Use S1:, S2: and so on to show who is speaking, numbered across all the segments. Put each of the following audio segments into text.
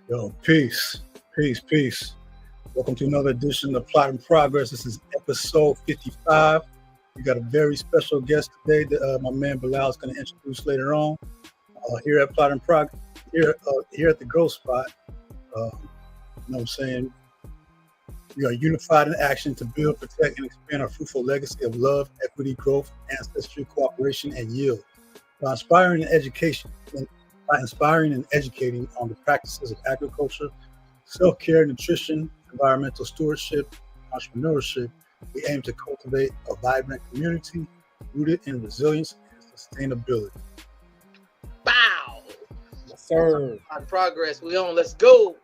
S1: Yo, peace, peace. Welcome to another edition of Plot in Progress. This is episode 55. We got a very special guest today that my man Bilal is going to introduce later on. Here at Plot in Progress, here at the Growth Spot. You know what I'm saying? We are unified in action to build, protect, and expand our fruitful legacy of love, equity, growth, ancestry, cooperation, and yield. By inspiring and educating on the practices of agriculture, self-care, nutrition, environmental stewardship, entrepreneurship, we aim to cultivate a vibrant community rooted in resilience and sustainability.
S2: Bow!
S3: Yes, sir.
S2: On progress, we on. Let's go.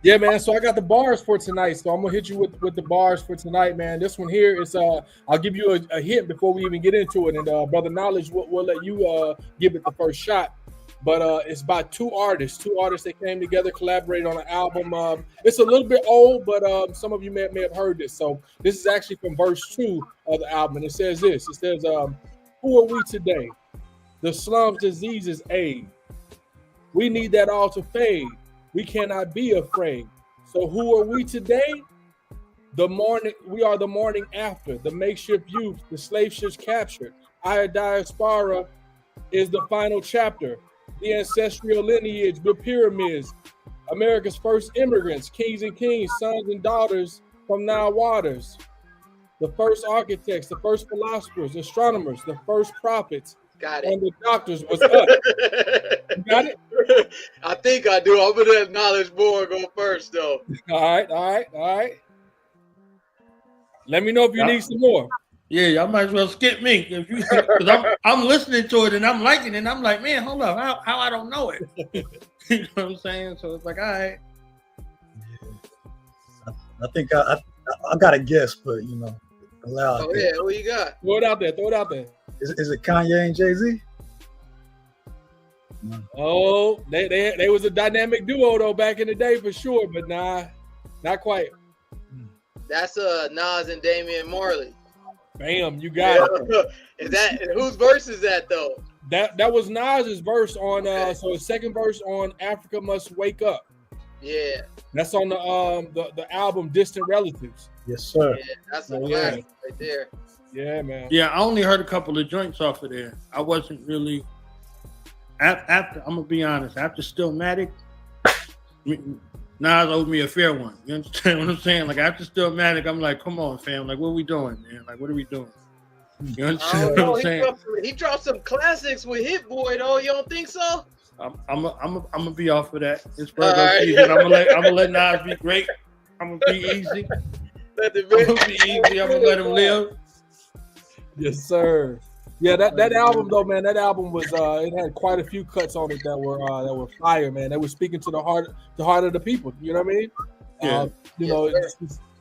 S3: Yeah, man. So I got the bars for tonight. So I'm gonna hit you with the bars for tonight, man. This one here is I'll give you a hint before we even get into it. And Brother Knowledge, we'll let you give it the first shot. But it's by two artists that came together, collaborated on an album. It's a little bit old, but some of you may have heard this. So this is actually from verse 2 of the album. And it says this. It says, who are we today? The slums, diseases, aid. We need that all to fade. We cannot be afraid. So who are we today? We are the morning after, the makeshift youth, the slave ships captured. Our diaspora is the final chapter. The ancestral lineage, the pyramids, America's first immigrants, kings and queens, sons and daughters from Nile waters. The first architects, the first philosophers, astronomers, the first prophets,
S2: Got it.
S3: and the doctors was us. You got it?
S2: I think I do. I'm gonna let Knowledge Board go first, though.
S3: All right. Let me know if you need some more.
S4: Yeah, y'all might as well skip me if you, because I'm listening to it and I'm liking it. And I'm like, man, hold up, how I don't know it? You know what I'm saying? So it's like, all right.
S1: Yeah. I think I got a guess, but allow.
S2: Oh yeah, who you got?
S3: Throw it out there.
S1: Is it Kanye and Jay-Z? No.
S3: Oh, they was a dynamic duo though back in the day for sure, but nah, not quite.
S2: That's Nas and Damian Marley.
S3: Bam, you got it.
S2: Is that whose verse is that though?
S3: That was Nas's verse on so his second verse on Africa Must Wake Up.
S2: Yeah.
S3: That's on the album Distant Relatives.
S1: Yes, sir.
S2: Yeah, that's a classic right there.
S3: Yeah, man.
S4: Yeah, I only heard a couple of joints off of there. I wasn't really after. I'm gonna be honest. After Stillmatic, Nas owed me a fair one. You understand what I'm saying? Like after Stillmatic, I'm like, come on, fam. Like, what are we doing, man? Like, what are we doing? You understand what I'm saying?
S2: He dropped some classics with Hit Boy, though. You don't think so?
S4: I'm gonna be off for that. It's Virgo season. I'm gonna let Nas be great. I'm gonna be easy. I'm gonna be easy. I'm gonna let him live.
S3: Yes, sir. Yeah, that album though, man. That album was it had quite a few cuts on it that were fire, man. They were speaking to the heart of the people. You know what I mean?
S4: Yeah.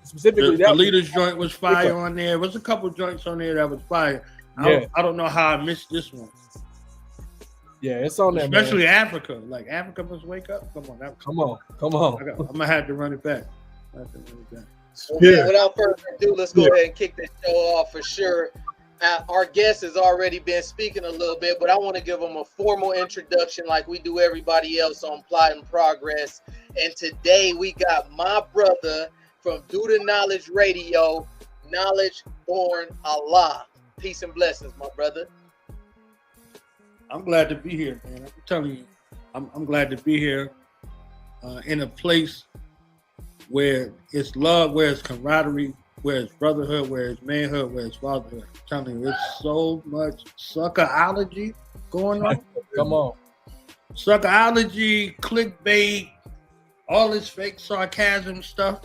S3: Specifically
S4: the Leader's joint was fire on there. There was a couple joints on there that was fire. I don't know how I missed this one.
S3: Yeah, it's on there,
S4: especially
S3: man.
S4: Africa. Like Africa Must Wake Up. Come
S3: on.
S4: I'm gonna have to run it back.
S2: Yeah. Without further ado, let's go ahead and kick this show off for sure. Our guest has already been speaking a little bit, but I want to give him a formal introduction like we do everybody else on Plot in Progress. And today we got my brother from Do the Knowledge Radio, Knowledge Born Allah. Peace and blessings, my brother.
S4: I'm glad to be here, man. I'm telling you, I'm glad to be here in a place where it's love, where it's camaraderie, where it's brotherhood, where it's manhood, where it's fatherhood. I'm telling you, there's so much suckerology going on.
S3: Come on.
S4: Suckerology, clickbait, all this fake sarcasm stuff.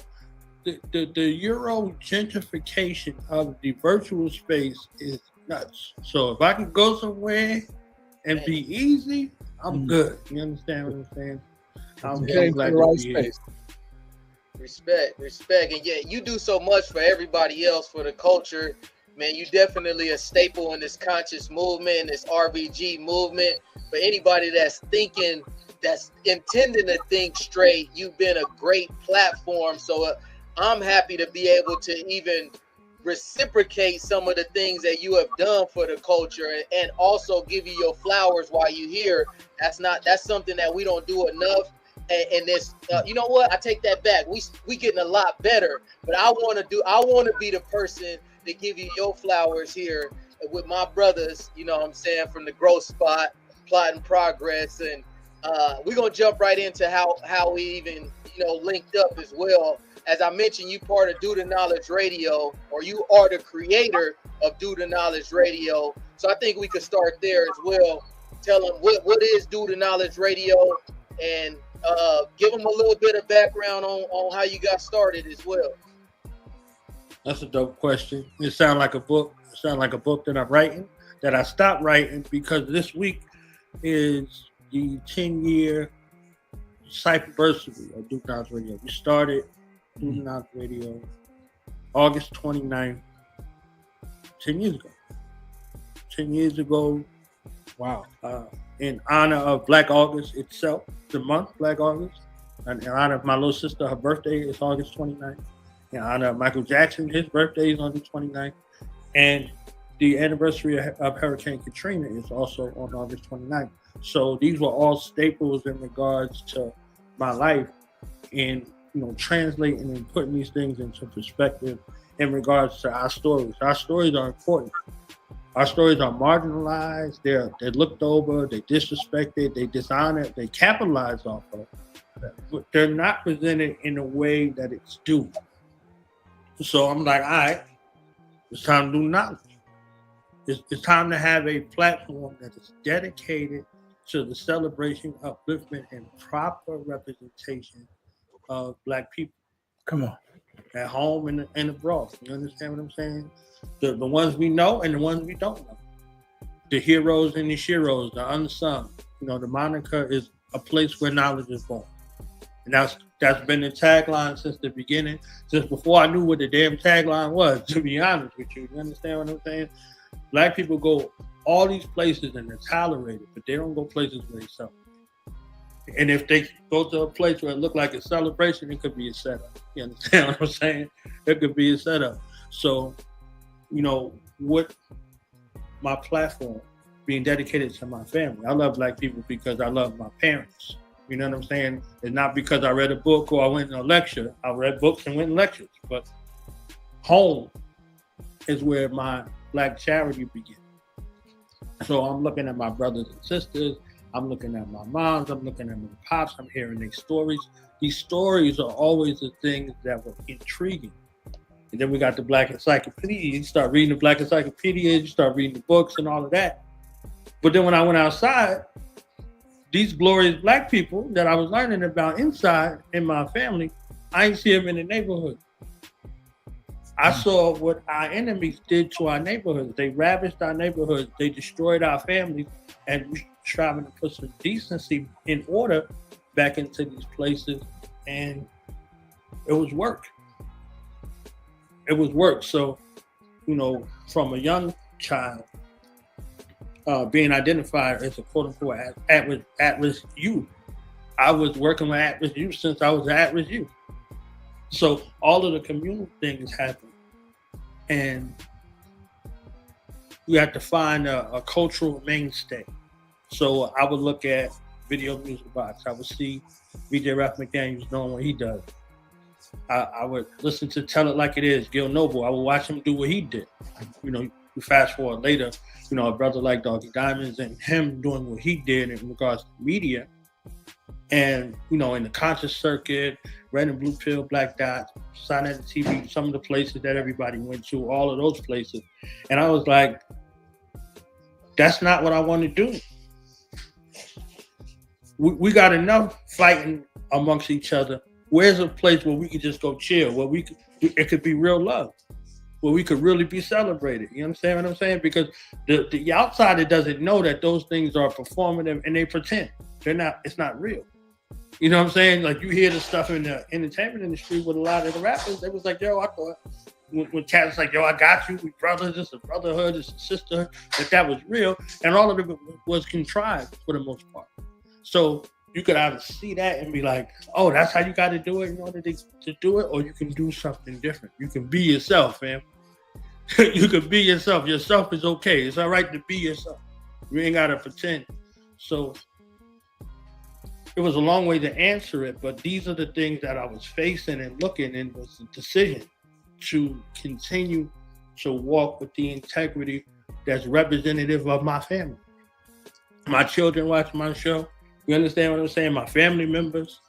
S4: The Euro gentrification of the virtual space is nuts. So if I can go somewhere and be easy, I'm good. You understand what I'm saying? I'm glad to be here.
S2: Respect. And yeah, you do so much for everybody else, for the culture. Man, you definitely a staple in this conscious movement, this RBG movement. For anybody that's thinking, that's intending to think straight, you've been a great platform. So I'm happy to be able to even reciprocate some of the things that you have done for the culture and also give you your flowers while you're here. That's something that we don't do enough. and this, you know what? I take that back. We getting a lot better, but I want to be the person to give you your flowers here with my brothers. You know what I'm saying, from the growth spot, plotting progress, and we're gonna jump right into how we even linked up as well. As I mentioned, you part of Do the Knowledge Radio, or you are the creator of Do the Knowledge Radio. So I think we could start there as well. Tell them what is Do the Knowledge Radio, and give them a little bit of background on how you got started as well.
S4: That's a dope question. It sounds like a book. It sounds like a book that I'm writing, that I stopped writing because this week is the 10-year cybersity of Do the Knowledge Radio. We started Do the Knowledge Radio August 29th, 10 years ago. 10 years ago,
S3: Wow.
S4: in honor of Black August itself, the month Black August, and in honor of my little sister, her birthday is August 29th. In honor of Michael Jackson, his birthday is on the 29th. And the anniversary of Hurricane Katrina is also on August 29th. So these were all staples in regards to my life, in translating and putting these things into perspective in regards to our stories. Our stories are important. Our stories are marginalized, they're looked over, they disrespected, they dishonored, they capitalize off of, but they're not presented in a way that it's due. So I'm like, all right, it's time to do knowledge. It's time to have a platform that is dedicated to the celebration, upliftment, and proper representation of Black people.
S1: Come on.
S4: At home and abroad. You understand what I'm saying? The ones we know and the ones we don't know. The heroes and the sheroes, the unsung. The moniker is a place where knowledge is born. And that's been the tagline since the beginning, since before I knew what the damn tagline was, to be honest with you. You understand what I'm saying? Black people go all these places and they're tolerated, but they don't go places where they celebrate. And if they go to a place where it look like a celebration, it could be a setup. You understand what I'm saying? It could be a setup. So, what my platform being dedicated to my family. I love Black people because I love my parents. You know what I'm saying? It's not because I read a book or I went to a lecture. I read books and went to lectures. But home is where my Black charity begins. So I'm looking at my brothers and sisters. I'm looking at my moms. I'm looking at my pops. I'm hearing their stories. These stories are always the things that were intriguing. And then we got the Black Encyclopedia. You start reading the Black Encyclopedia. You start reading the books and all of that. But then when I went outside, these glorious Black people that I was learning about inside in my family, I didn't see them in the neighborhood. I saw what our enemies did to our neighborhoods. They ravaged our neighborhoods. They destroyed our families, and we trying to put some decency in order back into these places, and it was work. It was work. So, from a young child, being identified as a quote-unquote at-risk youth, I was working with at-risk youth since I was at-risk youth. So all of the communal things happen, and you have to find a cultural mainstay. So I would look at Video Music Box. I would see VJ Ralph McDaniels doing what he does. I would listen to Tell It Like It Is, Gil Noble. I would watch him do what he did. You fast forward later, a brother like Doggy Diamonds and him doing what he did in regards to media. And, in the conscious circuit, Red and Blue Pill, Black Dots, Sonic TV, some of the places that everybody went to, all of those places. And I was like, that's not what I want to do. We got enough fighting amongst each other. Where's a place where we could just go chill, where it could be real love, where we could really be celebrated? You understand what I'm saying? Because the outsider doesn't know that those things are performative and they pretend. It's not real. You know what I'm saying? Like, you hear the stuff in the entertainment industry with a lot of the rappers. They was like, yo, I thought when cats like, yo, I got you, we brothers, it's a brotherhood, it's a sisterhood, that was real. And all of it was contrived for the most part. So you could either see that and be like, oh, that's how you got to do it in order to do it, or you can do something different. You can be yourself, fam. You can be yourself. Yourself is okay. It's all right to be yourself. You ain't got to pretend. So it was a long way to answer it, but these are the things that I was facing and looking, and was the decision to continue to walk with the integrity that's representative of my family. My children watch my show. You understand what I'm saying? My family members.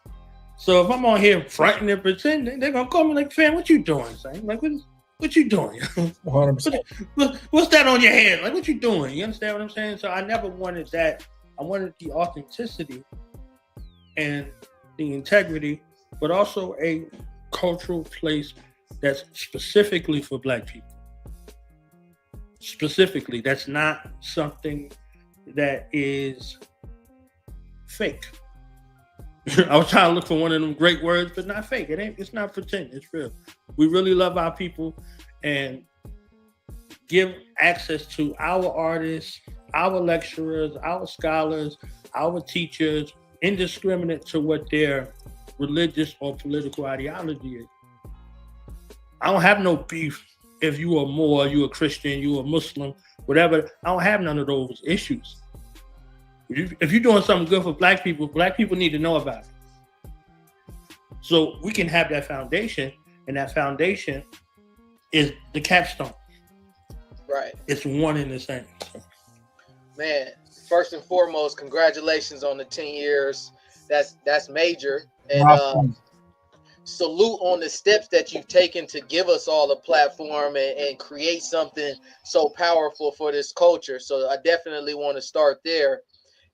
S4: So if I'm on here fronting and pretending, they're gonna call me like, "Fam, what you doing, son? Like, what you doing?
S3: 100%.
S4: What's that on your head? Like, what you doing?" You understand what I'm saying? So I never wanted that. I wanted the authenticity and the integrity, but also a cultural place that's specifically for Black people. Specifically, that's not something that is fake. I was trying to look for one of them great words, but not fake. It's not pretend. It's real. We really love our people and give access to our artists, our lecturers, our scholars, our teachers, indiscriminate to what their religious or political ideology is. I don't have no beef if you are Moor, you a Christian, you a Muslim, whatever. I don't have none of those issues. If you're doing something good for Black people need to know about it. So we can have that foundation, and that foundation is the capstone.
S2: Right.
S4: It's one and the same.
S2: Man, first and foremost, congratulations on the 10 years. That's major. And salute on the steps that you've taken to give us all a platform and create something so powerful for this culture. So I definitely want to start there.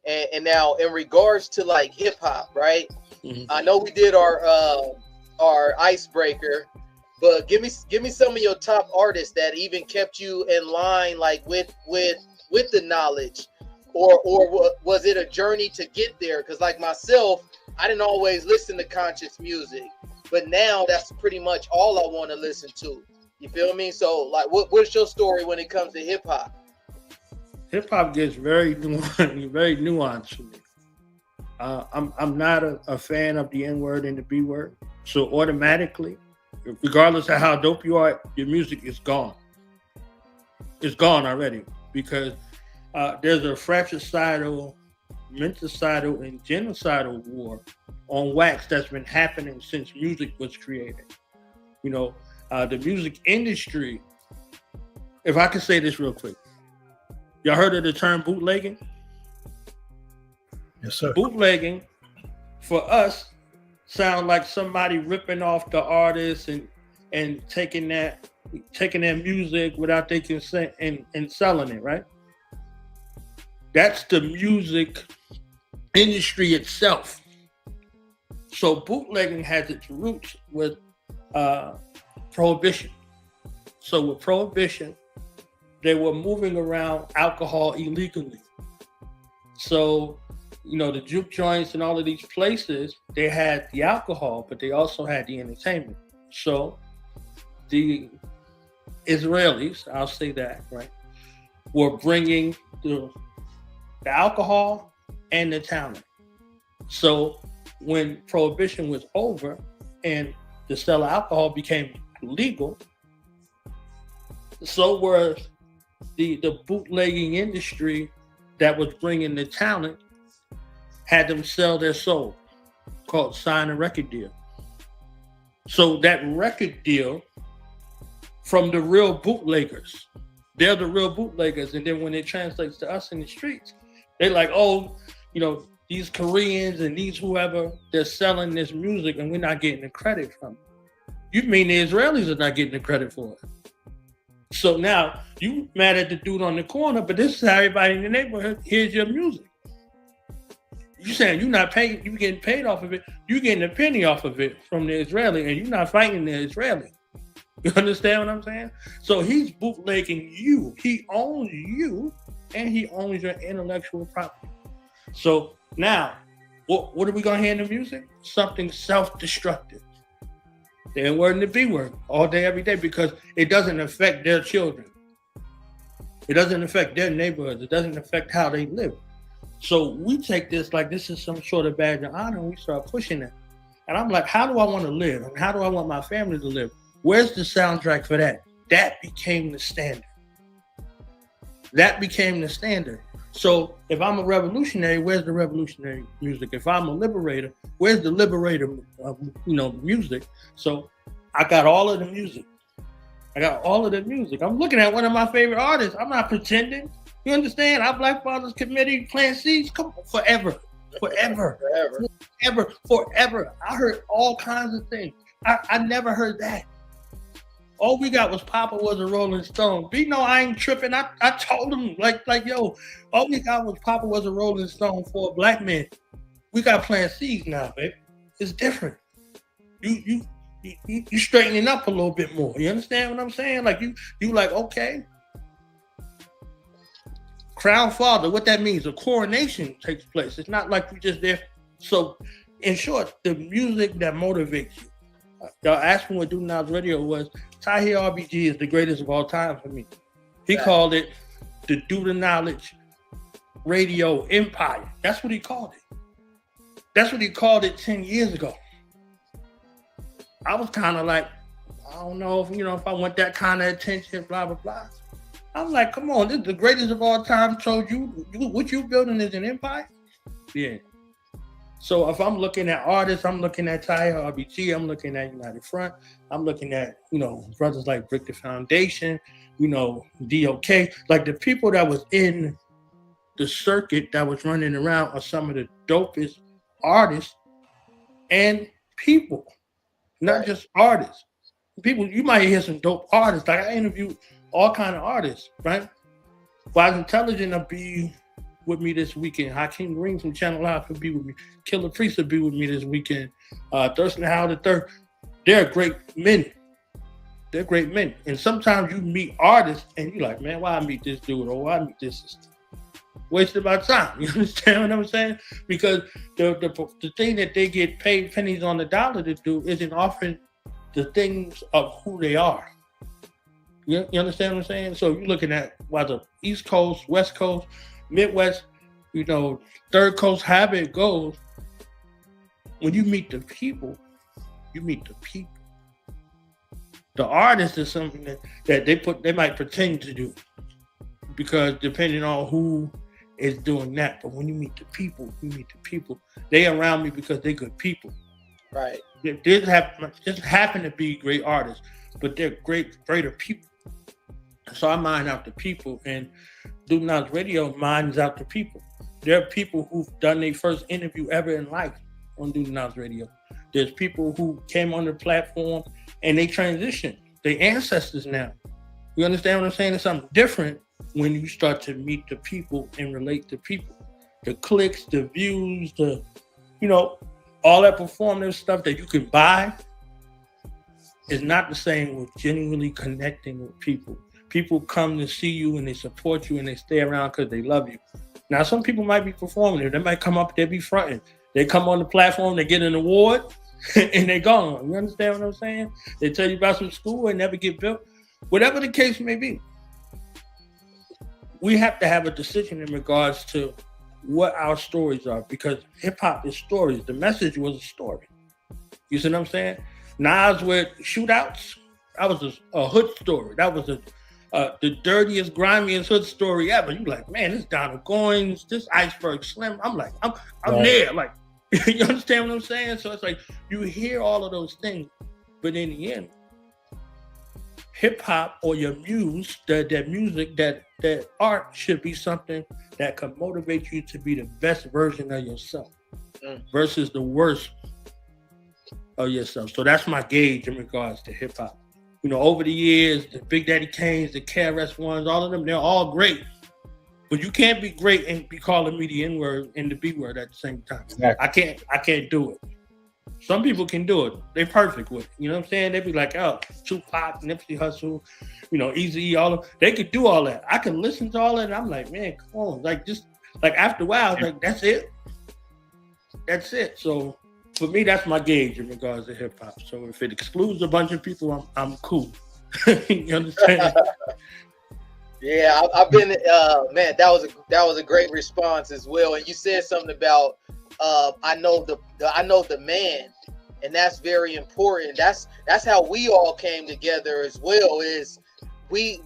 S2: And now in regards to like hip hop, right? Mm-hmm. I know we did our icebreaker, but give me some of your top artists that even kept you in line, like with the knowledge, or was it a journey to get there? Because like myself, I didn't always listen to conscious music, but now that's pretty much all I want to listen to. You feel me? So like, what's your story when it comes to hip hop?
S4: Hip hop gets very nuanced for me. I'm not a fan of the N word and the B word, so automatically, regardless of how dope you are, your music is gone. It's gone already because there's a fratricidal, mental-cidal, and genocidal war on wax that's been happening since music was created. You know, the music industry. If I can say this real quick. Y'all heard of the term bootlegging?
S1: Yes, sir.
S4: Bootlegging, for us, sound like somebody ripping off the artist and taking their music without their consent and selling it, right? That's the music industry itself. So bootlegging has its roots with prohibition. So with prohibition, they were moving around alcohol illegally. So, you know, the juke joints and all of these places, they had the alcohol, but they also had the entertainment. So the Israelis, I'll say that, right, were bringing the alcohol and the talent. So when prohibition was over and the sale of alcohol became legal, so were the bootlegging industry that was bringing the talent had them sell their soul, called sign a record deal. So that record deal from the real bootleggers, they're the real bootleggers. And then when it translates to us in the streets, they're like, oh, you know, these Koreans and these whoever, they're selling this music and we're not getting the credit from it. You mean the Israelis are not getting the credit for it? So now you mad at the dude on the corner, but this is how everybody in the neighborhood hears your music. You saying you're not paying, you getting paid off of it, you getting a penny off of it from the Israeli, and you're not fighting the Israeli. You understand what I'm saying? So he's bootlegging you. He owns you, and he owns your intellectual property. So now, what are we gonna hear in the music? Something self-destructive. The N word and the B word all day, every day, because it doesn't affect their children. It doesn't affect their neighborhoods. It doesn't affect how they live. So we take this like this is some sort of badge of honor, and we start pushing it. And I'm like, how do I want to live? And how do I want my family to live? Where's the soundtrack for that? That became the standard. That became the standard. So if I'm a revolutionary, where's the revolutionary music? If I'm a liberator, where's the liberator, music? So I got all of the music. I'm looking at one of my favorite artists. I'm not pretending. You understand? Our Black Fathers Committee, Plan C's, come on, forever. I heard all kinds of things. I never heard that. All we got was Papa was a Rolling Stone. But I ain't tripping. I told him like yo, all we got was Papa was a Rolling Stone for a black man. We got Plan C's now, baby. It's different. You straightening up a little bit more. You understand what I'm saying? Like you like, okay. Crown Father, what that means, a coronation takes place. It's not like you just there. So in short, the music that motivates you. Y'all asked me what Do Now's Radio was. Tahir RBG is the greatest of all time for me. He called it the Do the Knowledge Radio Empire. That's what he called it. That's what he called it 10 years ago. I was kind of like, I don't know if I want that kind of attention, blah, blah, blah. I'm like, come on, this is the greatest of all time. Told you what you building is an empire? Yeah. So if I'm looking at artists, I'm looking at Tahir RBG, I'm looking at United Front, I'm looking at, brothers like Brick the Foundation, D.O.K. Like the people that was in the circuit that was running around are some of the dopest artists and people, not just artists. People, you might hear some dope artists. Like I interviewed all kind of artists, right? Wise Intelligent will be with me this weekend. Hakeem Green from Channel Live will be with me. Killer Priest will be with me this weekend. Thurston Howell III. They're great men. They're great men. And sometimes you meet artists and you're like, man, why I meet this dude or why I meet this? Wasted my time. You understand what I'm saying? Because the thing that they get paid pennies on the dollar to do isn't often the things of who they are. You understand what I'm saying? So you're looking at whether East Coast, West Coast, Midwest, Third Coast, however it goes. When you meet the people, you meet the people. The artist is something that they might pretend to do, because depending on who is doing that. But when you meet the people, they around me because they're good people.
S2: Right.
S4: They just happen to be great artists, but they're greater people. So I mine out the people, and Do Now's Radio mines out the people. There are people who've done their first interview ever in life on Do Now's Radio. There's people who came on the platform and they transitioned. They ancestors now. You understand what I'm saying? It's something different when you start to meet the people and relate to people. The clicks, the views, all that performative stuff that you can buy is not the same with genuinely connecting with people. People come to see you and they support you and they stay around because they love you. Now, some people might be performative. They might come up, they be fronting. They come on the platform, they get an award, and they gone. You understand what I'm saying? They tell you about some school and never get built. Whatever the case may be, we have to have a decision in regards to what our stories are, because hip-hop is stories. The message was a story. You see what I'm saying? Nas with shootouts, that was a hood story. That was the dirtiest, grimiest hood story ever. You like, man, this Donald Goins, this Iceberg Slim. I'm like, I'm right there. Like, you understand what I'm saying? So it's like, you hear all of those things, but in the end, hip hop or your muse, that music, that art should be something that can motivate you to be the best version of yourself versus the worst of yourself. So that's my gauge in regards to hip hop. Over the years, the Big Daddy Kanes, the KRS Ones, all of them, they're all great. But you can't be great and be calling me the N-word and the B-word at the same time. Exactly. I can't do it. Some people can do it. They're perfect with it. You know what I'm saying? They be like, oh, Tupac, Nipsey Hussle, Eazy-E, all of they could do all that. I can listen to all that and I'm like, man, come on. Like, just like after a while, like, that's it. That's it. So for me, that's my gauge in regards to hip hop. So if it excludes a bunch of people, I'm cool. You understand?
S2: Yeah, I've been. Man, that was a great response as well. And you said something about I know the man, and that's very important. That's how we all came together as well. Is we've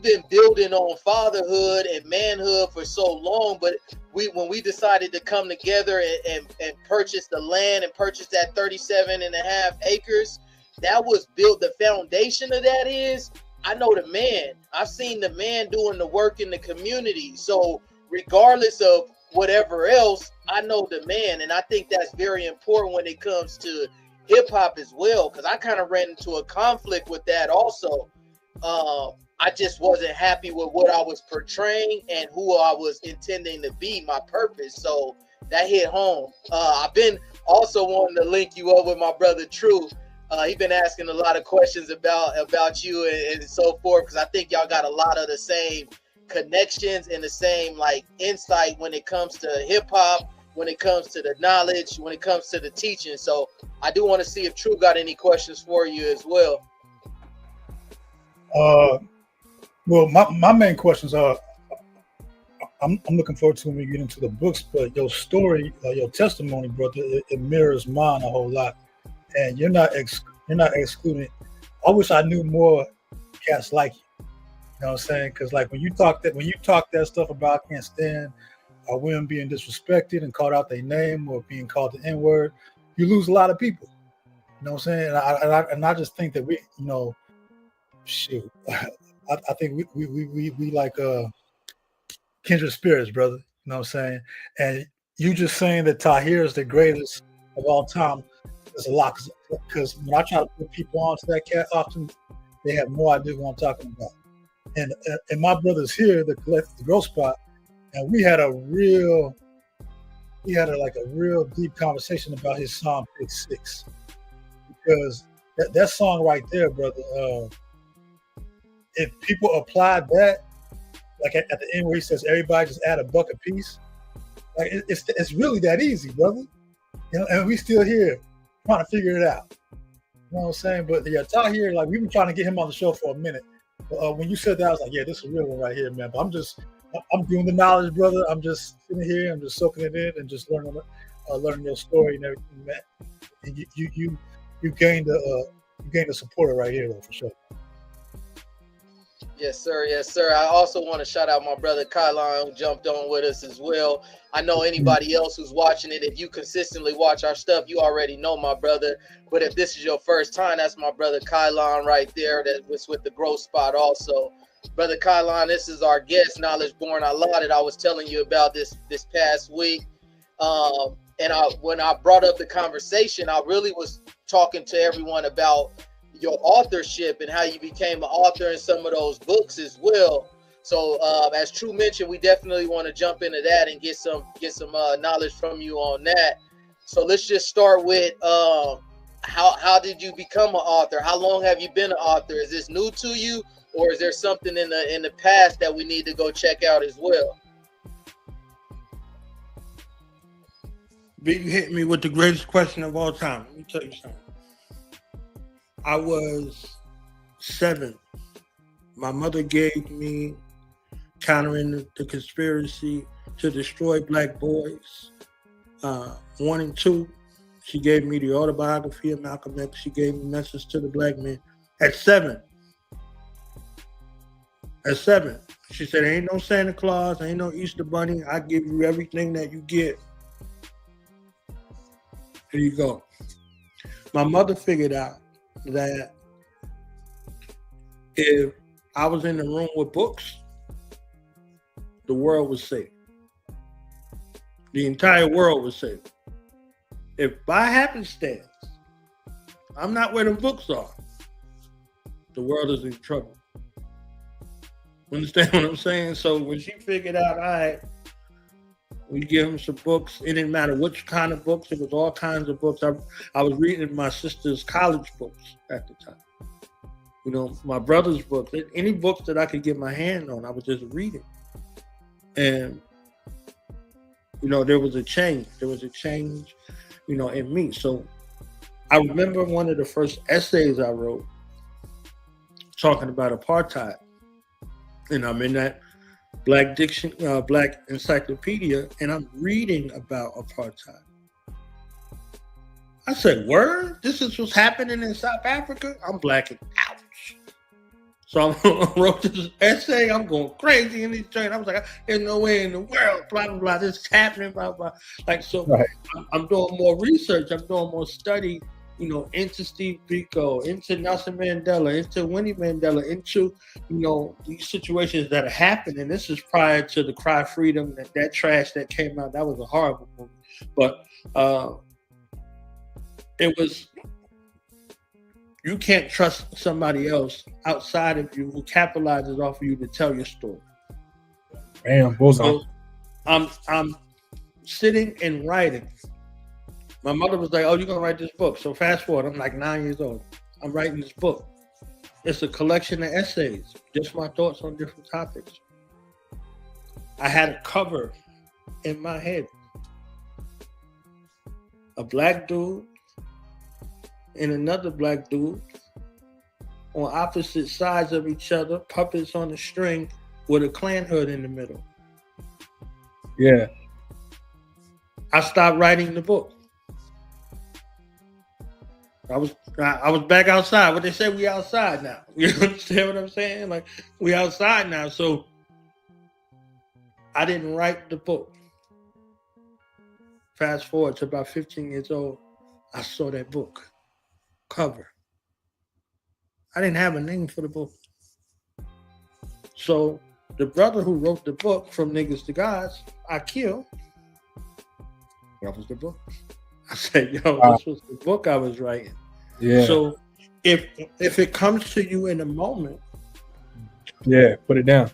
S2: been building on fatherhood and manhood for so long, but when we decided to come together and purchase the land and purchase that 37.5 acres, that was built. The foundation of that is, I know the man. I've seen the man doing the work in the community. So regardless of whatever else, I know the man, and I think that's very important when it comes to hip hop as well, because I kind of ran into a conflict with that also. I just wasn't happy with what I was portraying and who I was intending to be, my purpose. So that hit home. I've been also wanting to link you up with my brother True. He's been asking a lot of questions about you and so forth, because I think y'all got a lot of the same connections and the same like insight when it comes to hip hop, when it comes to the knowledge, when it comes to the teaching. So I do want to see if True got any questions for you as well.
S1: Well, my main questions are, I'm looking forward to when we get into the books, but your story, your testimony, brother, it mirrors mine a whole lot, and you're not excluding. I wish I knew more cats like you. You know what I'm saying? Because like when you talk that stuff about I can't stand women being disrespected and called out their name or being called the N-word, you lose a lot of people. You know what I'm saying? And I just think that we, you know, shoot. I think we like kindred spirits, brother. You know what I'm saying? And you just saying that Tahir is the greatest of all time is a lot, because when I try to put people onto that cat, often they have no idea what I'm talking about. And my brother's here, the Growth Spot, and we had a real deep conversation about his song Big Six, because that song right there, brother. If people applied that, like at the end where he says everybody just add a buck a piece, like it's really that easy, brother. You know, and we still here trying to figure it out. You know what I'm saying? But yeah, Tahir, like we've been trying to get him on the show for a minute. But when you said that, I was like, yeah, this is a real one right here, man. But I'm doing the knowledge, brother. I'm just sitting here, I'm just soaking it in and just learning your story and everything, man. And you gained a supporter right here, though, for sure.
S2: Yes, sir. Yes, sir. I also want to shout out my brother Kylon, who jumped on with us as well. I know anybody else who's watching it, if you consistently watch our stuff, you already know my brother. But if this is your first time, that's my brother Kylon right there that was with the Growth Spot also. Brother Kylon, this is our guest, Knowledge Born Allah, that I was telling you about this past week. And when I brought up the conversation, I really was talking to everyone about your authorship and how you became an author in some of those books as well. So as True mentioned, we definitely want to jump into that and get some knowledge from you on that. So let's just start with how did you become an author? How long have you been an author? Is this new to you, or is there something in the past that we need to go check out as well?
S4: You hit me with the greatest question of all time. Let me tell you something. I was 7. My mother gave me Countering the Conspiracy to Destroy Black Boys 1 and 2. She gave me the autobiography of Malcolm X. She gave me Message to the Black Man at 7. At 7. She said, ain't no Santa Claus, ain't no Easter Bunny. I give you everything that you get. Here you go. My mother figured out that if I was in the room with books, the world was safe. The entire world was safe. If by happenstance I'm not where the books are, the world is in trouble. Understand what I'm saying? So when she figured out, all right, we give him some books. It didn't matter which kind of books. It was all kinds of books. I was reading my sister's college books at the time. You know, my brother's books. Any books that I could get my hand on, I was just reading. And, you know, there was a change. There was a change, you know, in me. So I remember one of the first essays I wrote talking about apartheid. And I'm in that Black encyclopedia, and I'm reading about apartheid. I said, word? This is what's happening in South Africa? I'm blacking out. So I wrote this essay. I'm going crazy in this joint. I was like, there's no way in the world, blah, blah, blah, this is happening, blah, blah. Like, so
S1: Right.
S4: I'm doing more research. I'm doing more study, into Steve Biko, into Nelson Mandela, into Winnie Mandela, into, these situations that are happening. This is prior to the Cry Freedom, that trash that came out. That was a horrible movie. But it was, you can't trust somebody else outside of you who capitalizes off of you to tell your story.
S3: Bam, bullseye.
S4: So I'm sitting and writing. My mother was like, "Oh, you're gonna write this book." So fast forward, I'm like 9 years old. I'm writing this book. It's a collection of essays, just my thoughts on different topics. I had a cover in my head. A black dude and another black dude on opposite sides of each other, puppets on a string with a Klan hood in the middle.
S3: Yeah.
S4: I stopped writing the book. I was back outside. What they say, we outside now. You understand what I'm saying? Like, we outside now. So I didn't write the book. Fast forward to about 15 years old, I saw that book cover. I didn't have a name for the book. So the brother who wrote the book, From Niggas to Gods, I killed. That was the book. I said, yo, this was the book I was writing.
S3: Yeah.
S4: So if it comes to you in a moment,
S3: yeah, put it down.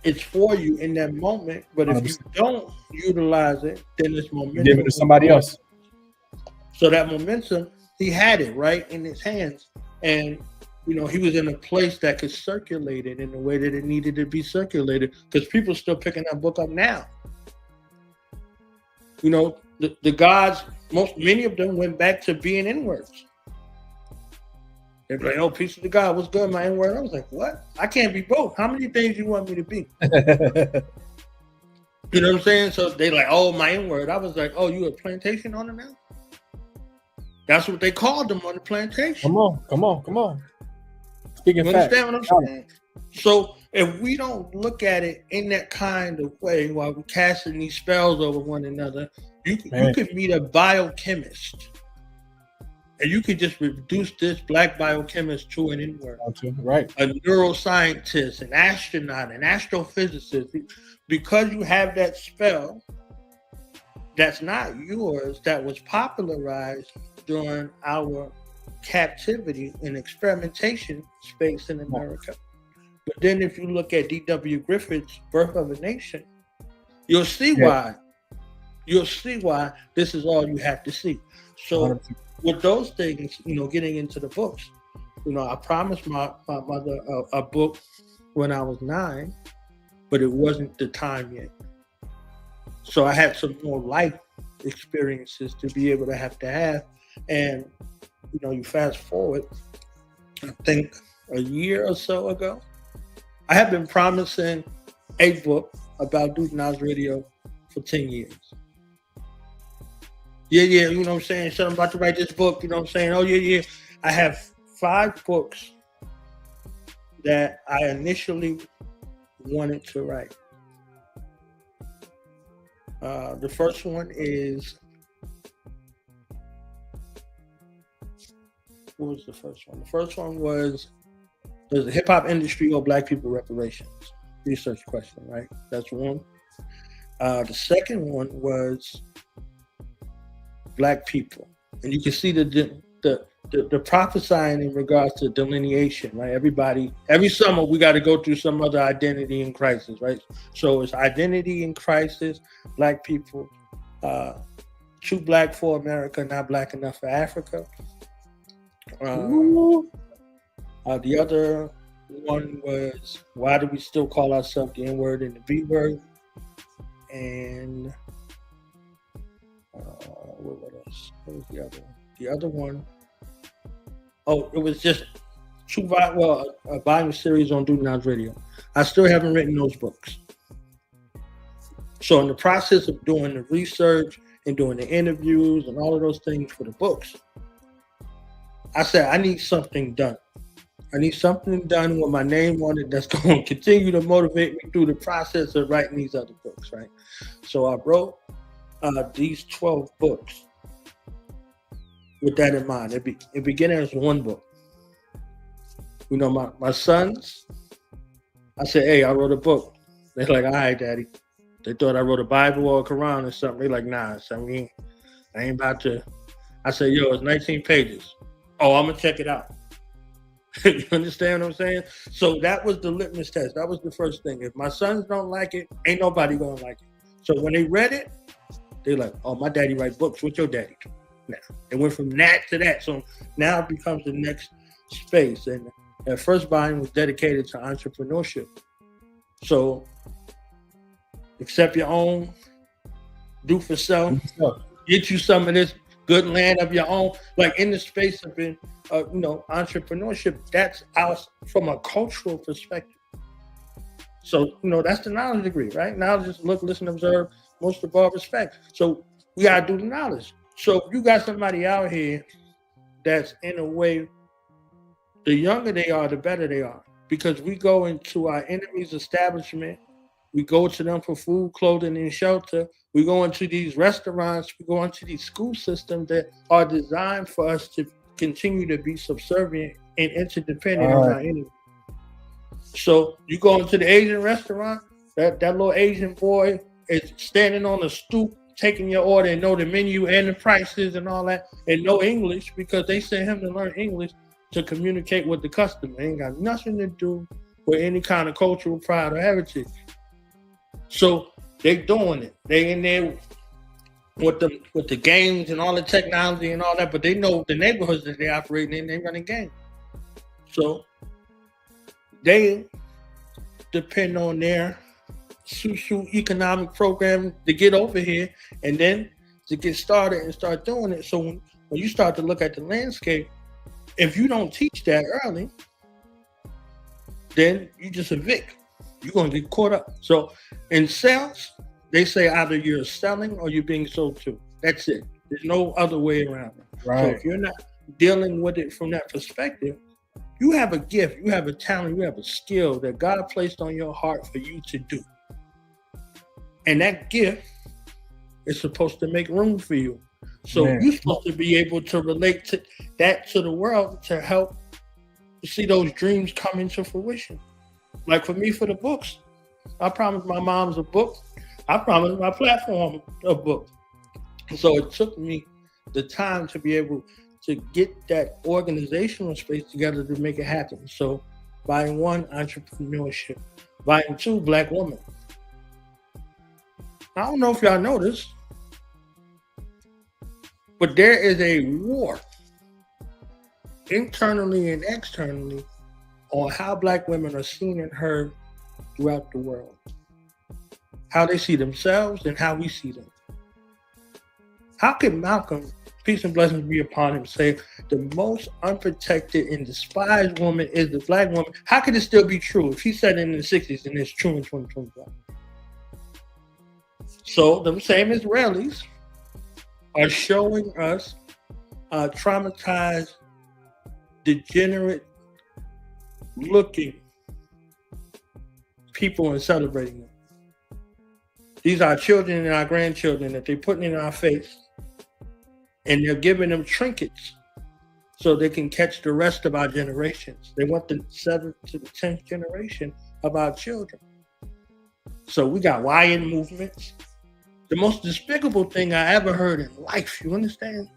S4: It's for you in that moment. But if 100%. You don't utilize it, then it's momentum.
S3: Give it to somebody else.
S4: So that momentum, he had it right in his hands. And, he was in a place that could circulate it in the way that it needed to be circulated, because people are still picking that book up now. The gods, many of them went back to being N-words. They're like, oh, peace of the God, what's good, my N-word? I was like, what? I can't be both. How many things you want me to be? You know what I'm saying? So they like, oh, my N-word. I was like, oh, you a plantation owner now? That's what they called them on the plantation.
S3: Come on. Speaking
S4: you
S3: facts.
S4: Understand what I'm saying? So if we don't look at it in that kind of way while we're casting these spells over one another, you could meet a biochemist and you could just reduce this black biochemist to an N-word.
S3: Right.
S4: A neuroscientist, an astronaut, an astrophysicist. Because you have that spell that's not yours, that was popularized during our captivity and experimentation space in America. But then if you look at D.W. Griffith's Birth of a Nation, you'll see why. You'll see why this is all you have to see. So 100%. With those things, getting into the books, I promised my mother a book when I was 9, but it wasn't the time yet. So I had some more life experiences to be able to have. And, you fast forward, I think a year or so ago, I have been promising a book about Dude Nas Radio for 10 years. Yeah, you know what I'm saying? So I'm about to write this book, you know what I'm saying? Oh, yeah. I have 5 books that I initially wanted to write. The first one is, what was the first one? The first one was, does the hip hop industry owe black people reparations? Research question, right? That's one. The second one was black people, and you can see the prophesying in regards to delineation, right? Every summer we got to go through some other identity in crisis, right? So it's identity in crisis, black people, too black for America, not black enough for Africa. The other one was, why do we still call ourselves the N-word and the B-word? And what else? What was the other one? The other one, it was just a volume series on Dude Nas Radio. I still haven't written those books. So in the process of doing the research and doing the interviews and all of those things for the books, I said, I need something done. I need something done with my name on it that's going to continue to motivate me through the process of writing these other books, right? So I wrote these 12 books with that in mind. It began as one book. You know, my sons, I said, hey, I wrote a book. They're like, all right, Daddy. They thought I wrote a Bible or a Quran or something. They're like, nah, son, I ain't about to. I said, yo, it's 19 pages. Oh, I'm going to check it out. You understand what I'm saying? So that was the litmus test. That was the first thing. If my sons don't like it, ain't nobody going to like it. So when they read it, they're like, oh, my daddy writes books. What's your daddy? Now, it went from that to that. So now it becomes the next space. And that first volume was dedicated to entrepreneurship. So accept your own, do for self, get you some of this good land of your own. Like in the space of being, entrepreneurship, that's us from a cultural perspective. So, that's the knowledge degree, right? Knowledge is look, listen, observe, most of all respect. So we got to do the knowledge. So if you got somebody out here that's in a way, the younger they are, the better they are. Because we go into our enemy's establishment, we go to them for food, clothing, and shelter. We go into these restaurants, we go into these school systems that are designed for us to continue to be subservient and interdependent on our enemy. So you go into the Asian restaurant, that little Asian boy is standing on the stoop, taking your order and know the menu and the prices and all that, and know English because they sent him to learn English to communicate with the customer. It ain't got nothing to do with any kind of cultural pride or heritage. So they doing it. They in there with the games and all the technology and all that, but they know the neighborhoods that they operate in, they running games. So they depend on their socio-economic program to get over here and then to get started and start doing it. So when you start to look at the landscape, if you don't teach that early, then you just evict. You're going to get caught up. So in sales, they say either you're selling or you're being sold to. That's it. There's no other way around it.
S3: Right.
S4: So if you're not dealing with it from that perspective, you have a gift, you have a talent, you have a skill that God placed on your heart for you to do. And that gift is supposed to make room for you. So you're supposed to be able to relate to that to the world to help see those dreams come into fruition. Like for me, for the books, I promised my mom's a book. I promised my platform a book. So it took me the time to be able to get that organizational space together to make it happen. So volume 1, entrepreneurship. Volume 2, Black woman. I don't know if y'all know this, but there is a war internally and externally on how Black women are seen and heard throughout the world. How they see themselves and how we see them. How can Malcolm, peace and blessings be upon him, say the most unprotected and despised woman is the Black woman? How could it still be true if he said it in the 60s and it's true in 2025? So them same Israelis are showing us traumatized, degenerate looking people and celebrating them. These are our children and our grandchildren that they're putting in our face, and they're giving them trinkets so they can catch the rest of our generations. They want the 7th to the 10th generation of our children. So we got YN movements. The most despicable thing I ever heard in life, you understand?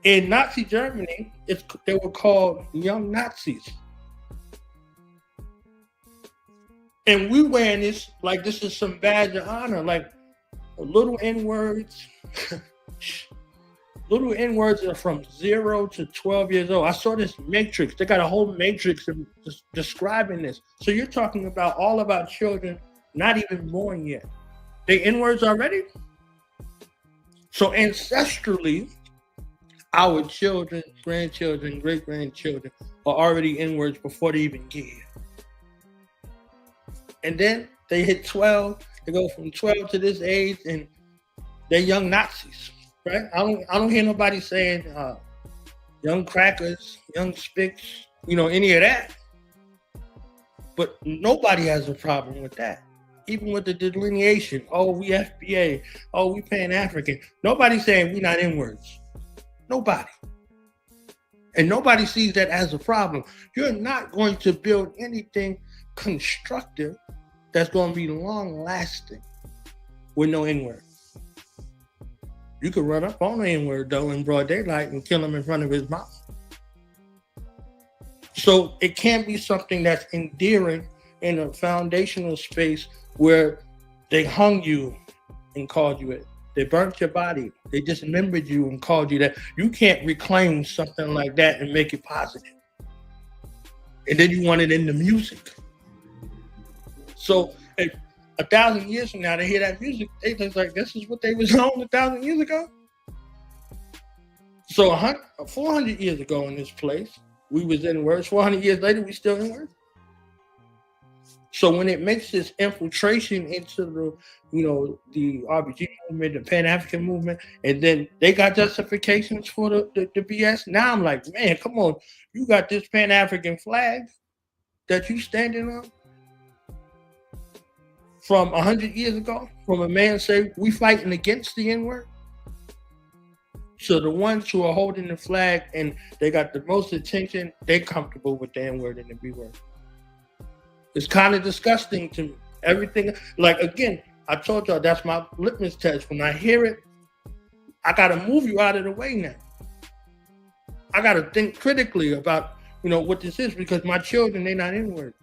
S4: In Nazi Germany, they were called young Nazis. And we wearing this like this is some badge of honor, like little N-words. Little N-words are from 0 to 12 years old. I saw this matrix. They got a whole matrix of describing this. So you're talking about all of our children not even born yet. They N-words already? So ancestrally, our children, grandchildren, great-grandchildren are already N-words before they even get here. And then they hit 12. They go from 12 to this age, and they're young Nazis, right? I don't hear nobody saying young crackers, young spics, any of that. But nobody has a problem with that. Even with the delineation, oh, we FBA, oh, we Pan-African. Nobody's saying we not N-words. Nobody. And nobody sees that as a problem. You're not going to build anything constructive that's going to be long-lasting with no N-word. You could run up on the N-word, though, in broad daylight and kill him in front of his mom. So it can't be something that's endearing in a foundational space where they hung you and called you it. They burnt your body. They dismembered you and called you that. You can't reclaim something like that and make it positive. And then you want it in the music. So if 1,000 years from now they hear that music, they just like, this is what they was on 1,000 years ago. So 400 years ago in this place, we was in words. 400 years later, we still in words. So when it makes this infiltration into the RBG movement, the Pan-African movement, and then they got justifications for the BS. Now I'm like, man, come on. You got this Pan-African flag that you standing on from 100 years ago, from a man say, we fighting against the N-word. So the ones who are holding the flag and they got the most attention, they're comfortable with the N-word and the B-word. It's kind of disgusting to me. Everything, like, again, I told y'all that's my litmus test. When I hear it, I got to move you out of the way now. I got to think critically about, what this is, because my children, they're not N-words.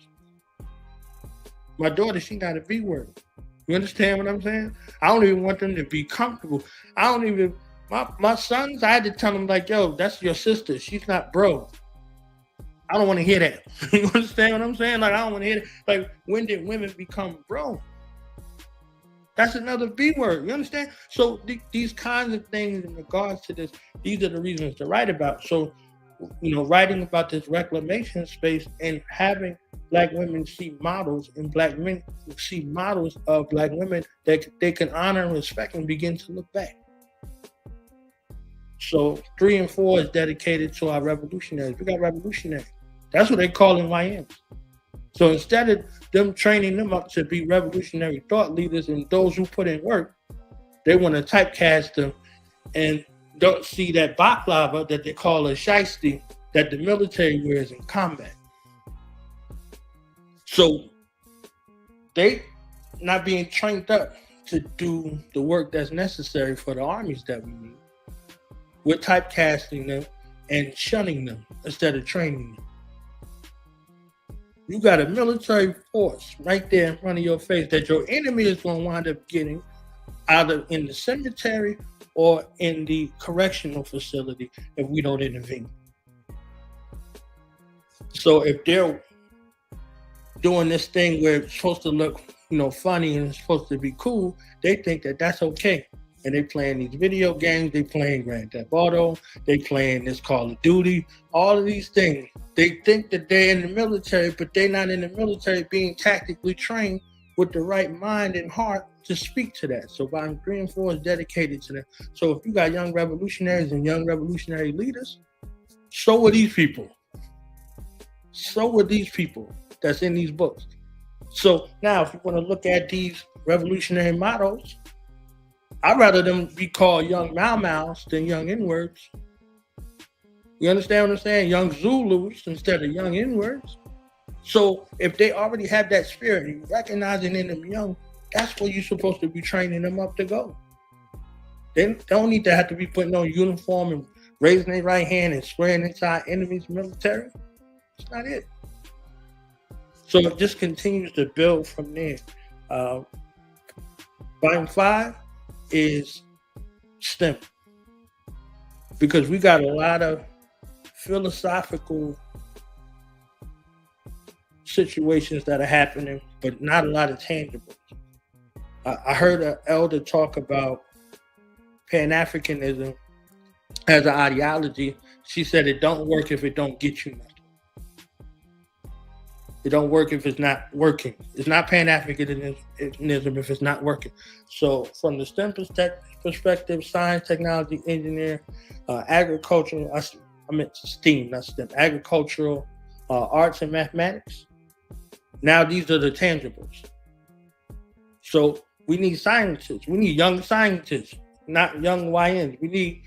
S4: My daughter, she not a B-word. You understand what I'm saying? I don't even want them to be comfortable. My sons, I had to tell them, like, yo, that's your sister. She's not bro. I don't want to hear that. You understand what I'm saying? Like, I don't want to hear it. Like, when did women become bro? That's another B word. You understand? So these kinds of things in regards to this, these are the reasons to write about. So, writing about this reclamation space and having Black women see models and Black men see models of Black women that they can honor and respect and begin to look back. So 3 and 4 is dedicated to our revolutionaries. We got revolutionaries. That's what they call YMs. So instead of them training them up to be revolutionary thought leaders and those who put in work, they want to typecast them and don't see that baklava that they call a shiesty that the military wears in combat. So they not being trained up to do the work that's necessary for the armies that we need. We're typecasting them and shunning them instead of training them. You got a military force right there in front of your face that your enemy is going to wind up getting either in the cemetery or in the correctional facility if we don't intervene. So if they're doing this thing where it's supposed to look, funny and it's supposed to be cool, they think that that's okay. And they playing these video games, they playing Grand Theft Auto, they playing this Call of Duty, all of these things. They think that they're in the military, but they're not in the military being tactically trained with the right mind and heart to speak to that. So Volume 3 and 4 is dedicated to that. So if you got young revolutionaries and young revolutionary leaders, so are these people. So are these people that's in these books. So now if you want to look at these revolutionary mottos, I'd rather them be called young Mau-Maus than young N-words. You understand what I'm saying? Young Zulus instead of young N-words. So if they already have that spirit, you recognizing in them young, that's where you're supposed to be training them up to go. They don't need to have to be putting on uniform and raising their right hand and swearing inside enemies' military. That's not it. So it just continues to build from there. Volume 5 is STEM, because we got a lot of philosophical situations that are happening, but not a lot of tangibles. I heard an elder talk about Pan-Africanism as an ideology. She said it don't work if it don't get you nothing. It don't work if it's not working. It's not Pan-Africanism if it's not working. So from the STEM perspective, science, technology, engineer, agricultural, I meant STEAM, not STEM, agricultural, arts and mathematics. Now these are the tangibles. So we need scientists. We need young scientists, not young YNs. We need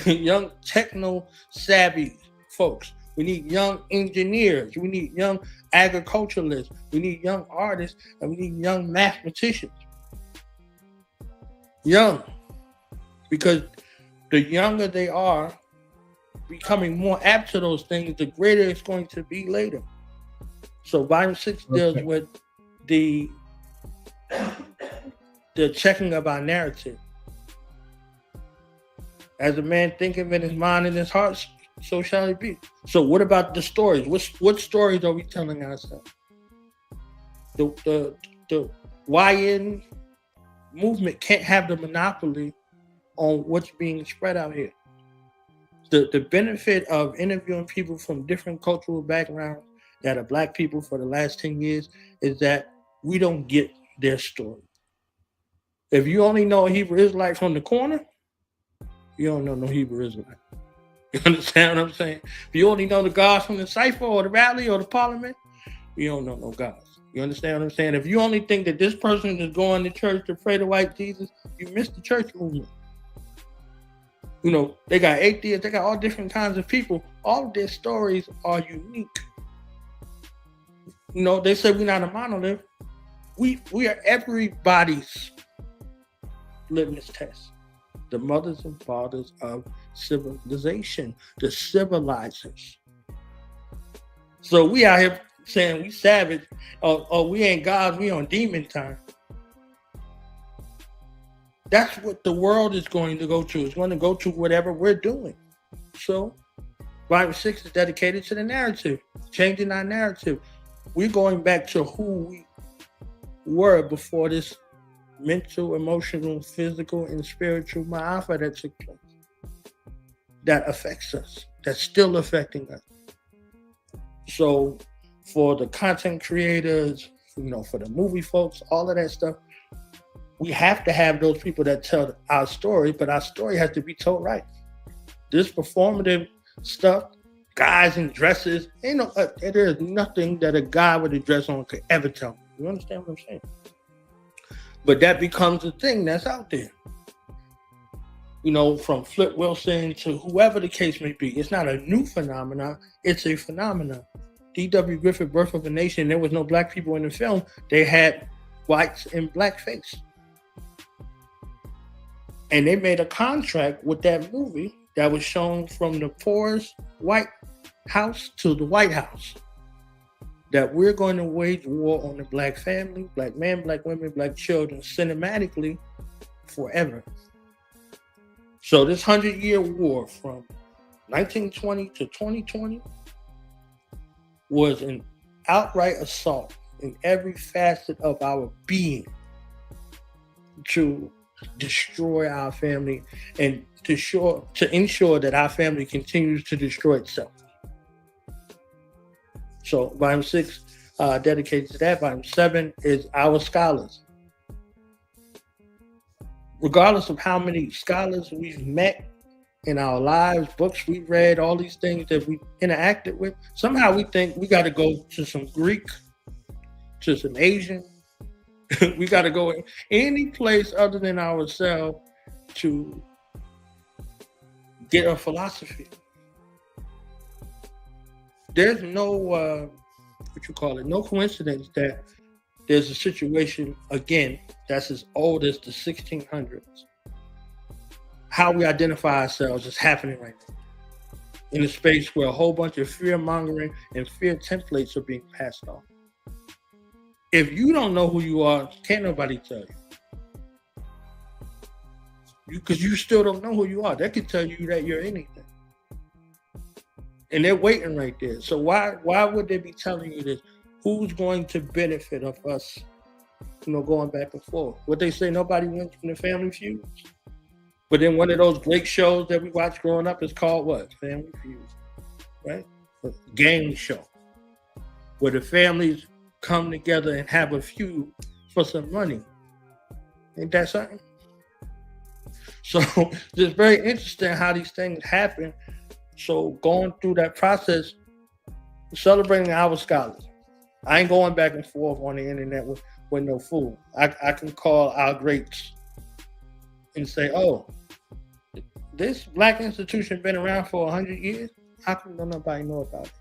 S4: young techno savvy folks. We need young engineers. We need young agriculturalists. We need young artists, and we need young mathematicians. Young, because the younger they are, becoming more apt to those things, the greater it's going to be later. So volume 6 deals with the checking of our narrative. As a man thinketh in his mind and his heart, so shall it be. So what about the stories? What stories are we telling ourselves? The YN movement can't have the monopoly on what's being spread out here. The benefit of interviewing people from different cultural backgrounds that are Black people for the last 10 years is that we don't get their story. If you only know a Hebrew Israelite from the corner, you don't know no Hebrew Israelite. You understand what I'm saying? If you only know the gods from the cipher or the rally or the parliament, you don't know no gods. You understand what I'm saying? If you only think that this person is going to church to pray to white Jesus, you missed the church movement. You know, they got atheists, they got all different kinds of people. All of their stories are unique. You know, they say we're not a monolith. We are everybody's litmus test. The mothers and fathers of civilization, the civilizers. So we out here saying we savage, or we ain't gods, we on demon time. That's what the world is going to go to. It's going to go to whatever we're doing. So volume 6 is dedicated to the narrative, changing our narrative. We're going back to who we were before this mental, emotional, physical, and spiritual ma'afa that took place. That affects us. That's still affecting us. So for the content creators, you know, for the movie folks, all of that stuff, we have to have those people that tell our story, but our story has to be told right. This performative stuff, guys in dresses, there is nothing that a guy with a dress on could ever tell me. You understand what I'm saying? But that becomes a thing that's out there. You know, from Flip Wilson to whoever the case may be. It's not a new phenomenon, it's a phenomenon. D.W. Griffith, Birth of a Nation, there was no Black people in the film. They had whites in blackface. And they made a contract with that movie that was shown from the poorest White House to the White House, that we're going to wage war on the Black family, Black men, Black women, Black children, cinematically forever. So this 100-year war from 1920 to 2020 was an outright assault in every facet of our being to destroy our family and to ensure that our family continues to destroy itself. So volume 6 dedicated to that. Volume 7 is our scholars. Regardless of how many scholars we've met in our lives, books we've read, all these things that we interacted with, somehow we think we got to go to some Greek, to some Asian. We got to go any place other than ourselves to get a philosophy. There's no, no coincidence that there's a situation, again, that's as old as the 1600s. How we identify ourselves is happening right now in a space where a whole bunch of fear-mongering and fear templates are being passed on. If you don't know who you are, can't nobody tell you. Because you still don't know who you are. They can tell you that you're anything. And they're waiting right there. So why would they be telling you this? Who's going to benefit of us, going back and forth? What they say, nobody wins from the Family Feud. But then one of those great shows that we watched growing up is called what? Family Feud, right? A game show where the families come together and have a feud for some money. Ain't that something? So it's very interesting how these things happen. So going through that process, celebrating our scholars. I ain't going back and forth on the internet with no fool. I can call our greats and say, oh, this black institution been around for 100 years. How come nobody know about it?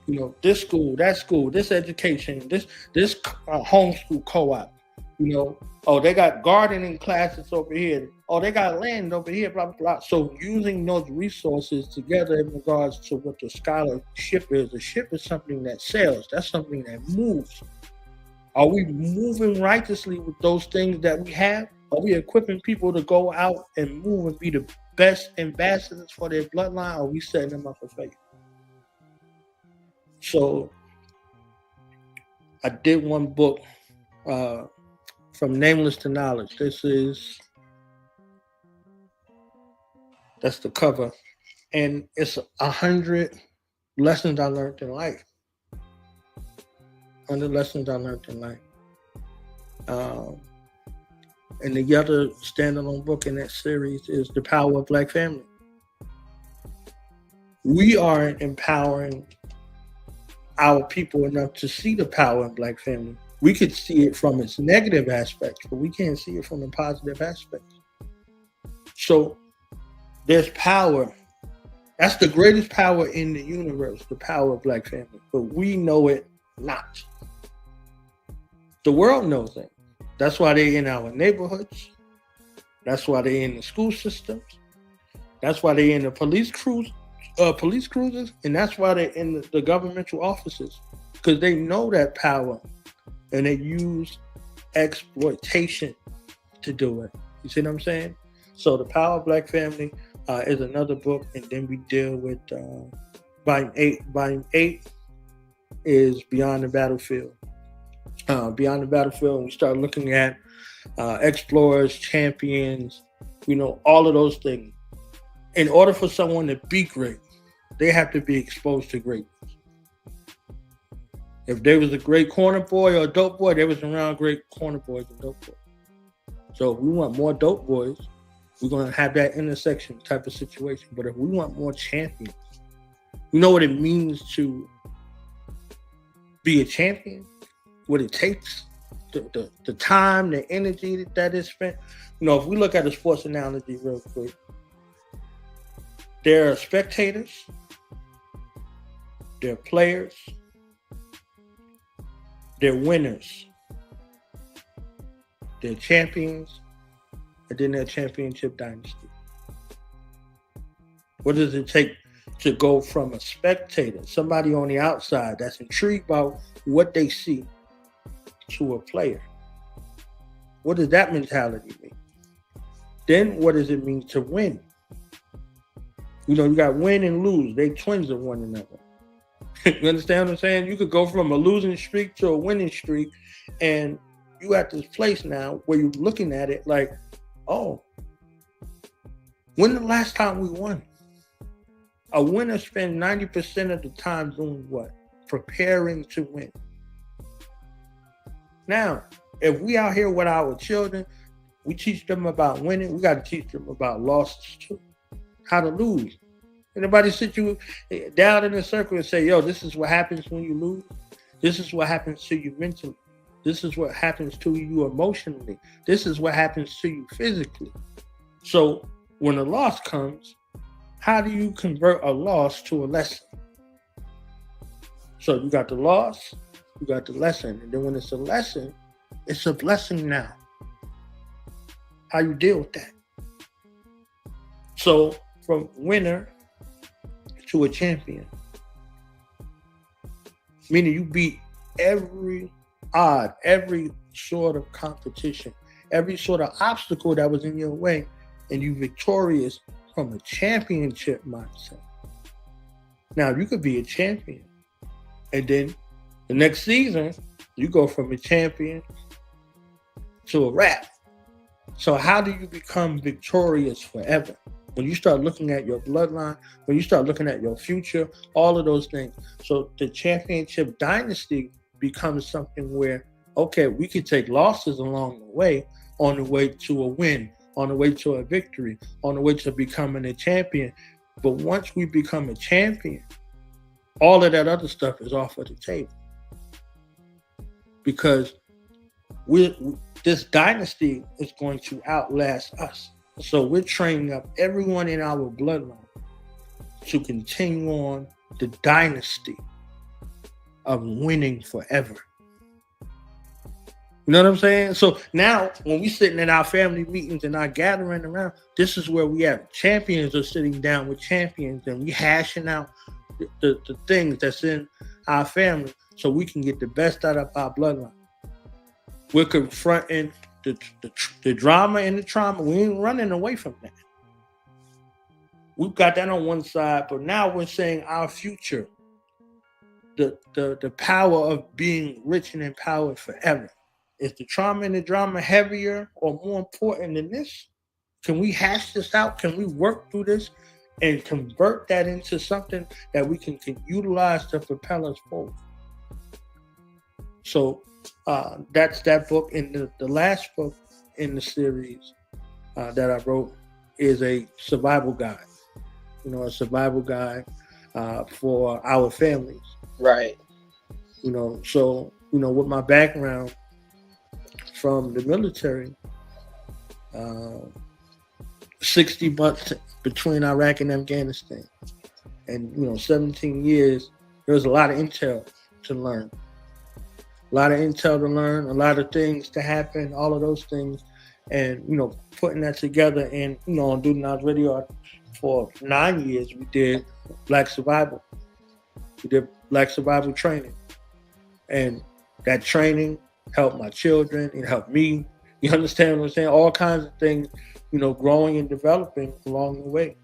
S4: You know, this school, that school, this education, this homeschool co-op. You know, oh, they got gardening classes over here. Oh, they got land over here, blah, blah, blah. So using those resources together in regards to what the scholarship is, a ship is something that sails. That's something that moves. Are we moving righteously with those things that we have? Are we equipping people to go out and move and be the best ambassadors for their bloodline? Or are we setting them up for failure? So I did one book, From Nameless to Knowledge. That's the cover. And it's 100 lessons I learned in life. 100 lessons I learned in life. And the other standalone book in that series is The Power of Black Family. We aren't empowering our people enough to see the power in Black family. We could see it from its negative aspects, but we can't see it from the positive aspects. So there's power. That's the greatest power in the universe, the power of Black family. But we know it not. The world knows it. That's why they're in our neighborhoods. That's why they're in the school systems. That's why they're in the police cruisers, and that's why they're in the governmental offices, because they know that power, and they use exploitation to do it. You see what I'm saying? So The Power of Black Family is another book, and then we deal with volume 8. Volume 8 is Beyond the Battlefield. Beyond the Battlefield, we start looking at explorers, champions, all of those things. In order for someone to be great, they have to be exposed to greatness. If there was a great corner boy or a dope boy, there was around great corner boys and dope boys. So if we want more dope boys, we're going to have that intersection type of situation. But if we want more champions, you know what it means to be a champion? What it takes? The time, the energy that is spent. If we look at a sports analogy real quick, there are spectators, there are players, they're winners, they're champions, and then they're championship dynasty. What does it take to go from a spectator, somebody on the outside that's intrigued by what they see, to a player? What does that mentality mean? Then what does it mean to win? You got win and lose. They twins of one another. You understand what I'm saying? You could go from a losing streak to a winning streak, and you at this place now where you're looking at it like, oh, when the last time we won? A winner spends 90% of the time doing what? Preparing to win. Now, if we out here with our children, we teach them about winning, we got to teach them about losses too. How to lose. Anybody sit you down in a circle and say, yo, this is what happens when you lose. This is what happens to you mentally. This is what happens to you emotionally. This is what happens to you physically. So when a loss comes, how do you convert a loss to a lesson? So you got the loss, you got the lesson. And then when it's a lesson, it's a blessing now. How you deal with that? So from winner to a champion, meaning you beat every odd, every sort of competition, every sort of obstacle that was in your way, and you victorious from a championship mindset. Now you could be a champion, and then the next season you go from a champion to a rap. So how do you become victorious forever? When you start looking at your bloodline, when you start looking at your future, all of those things. So the championship dynasty becomes something where, okay, we could take losses along the way on the way to a win, on the way to a victory, on the way to becoming a champion. But once we become a champion, all of that other stuff is off of the table. Because this dynasty is going to outlast us. So we're training up everyone in our bloodline to continue on the dynasty of winning forever. You know what I'm saying? So now when we sitting in our family meetings and our gathering around, this is where we have champions are sitting down with champions and we hashing out the things that's in our family so we can get the best out of our bloodline. We're confronting the drama and the trauma. We ain't running away from that. We've got that on one side, but now we're saying our future, the power of being rich and empowered forever. Is the trauma and the drama heavier or more important than this? Can we hash this out? Can we work through this and convert that into something that we can utilize to propel us forward? So that's that book. And the last book in the series that I wrote is a survival guide. You know, a survival guide for our families.
S2: Right.
S4: You know, so, you know, with my background from the military, 60 months between Iraq and Afghanistan, and, you know, 17 years, there was a lot of intel to learn. A lot of intel to learn, a lot of things to happen, all of those things. And, you know, putting that together and, you know, on Dude Now's Radio for 9 years, we did Black Survival. We did Black Survival training. And that training helped my children, it helped me. You understand what I'm saying? All kinds of things, you know, growing and developing along the way.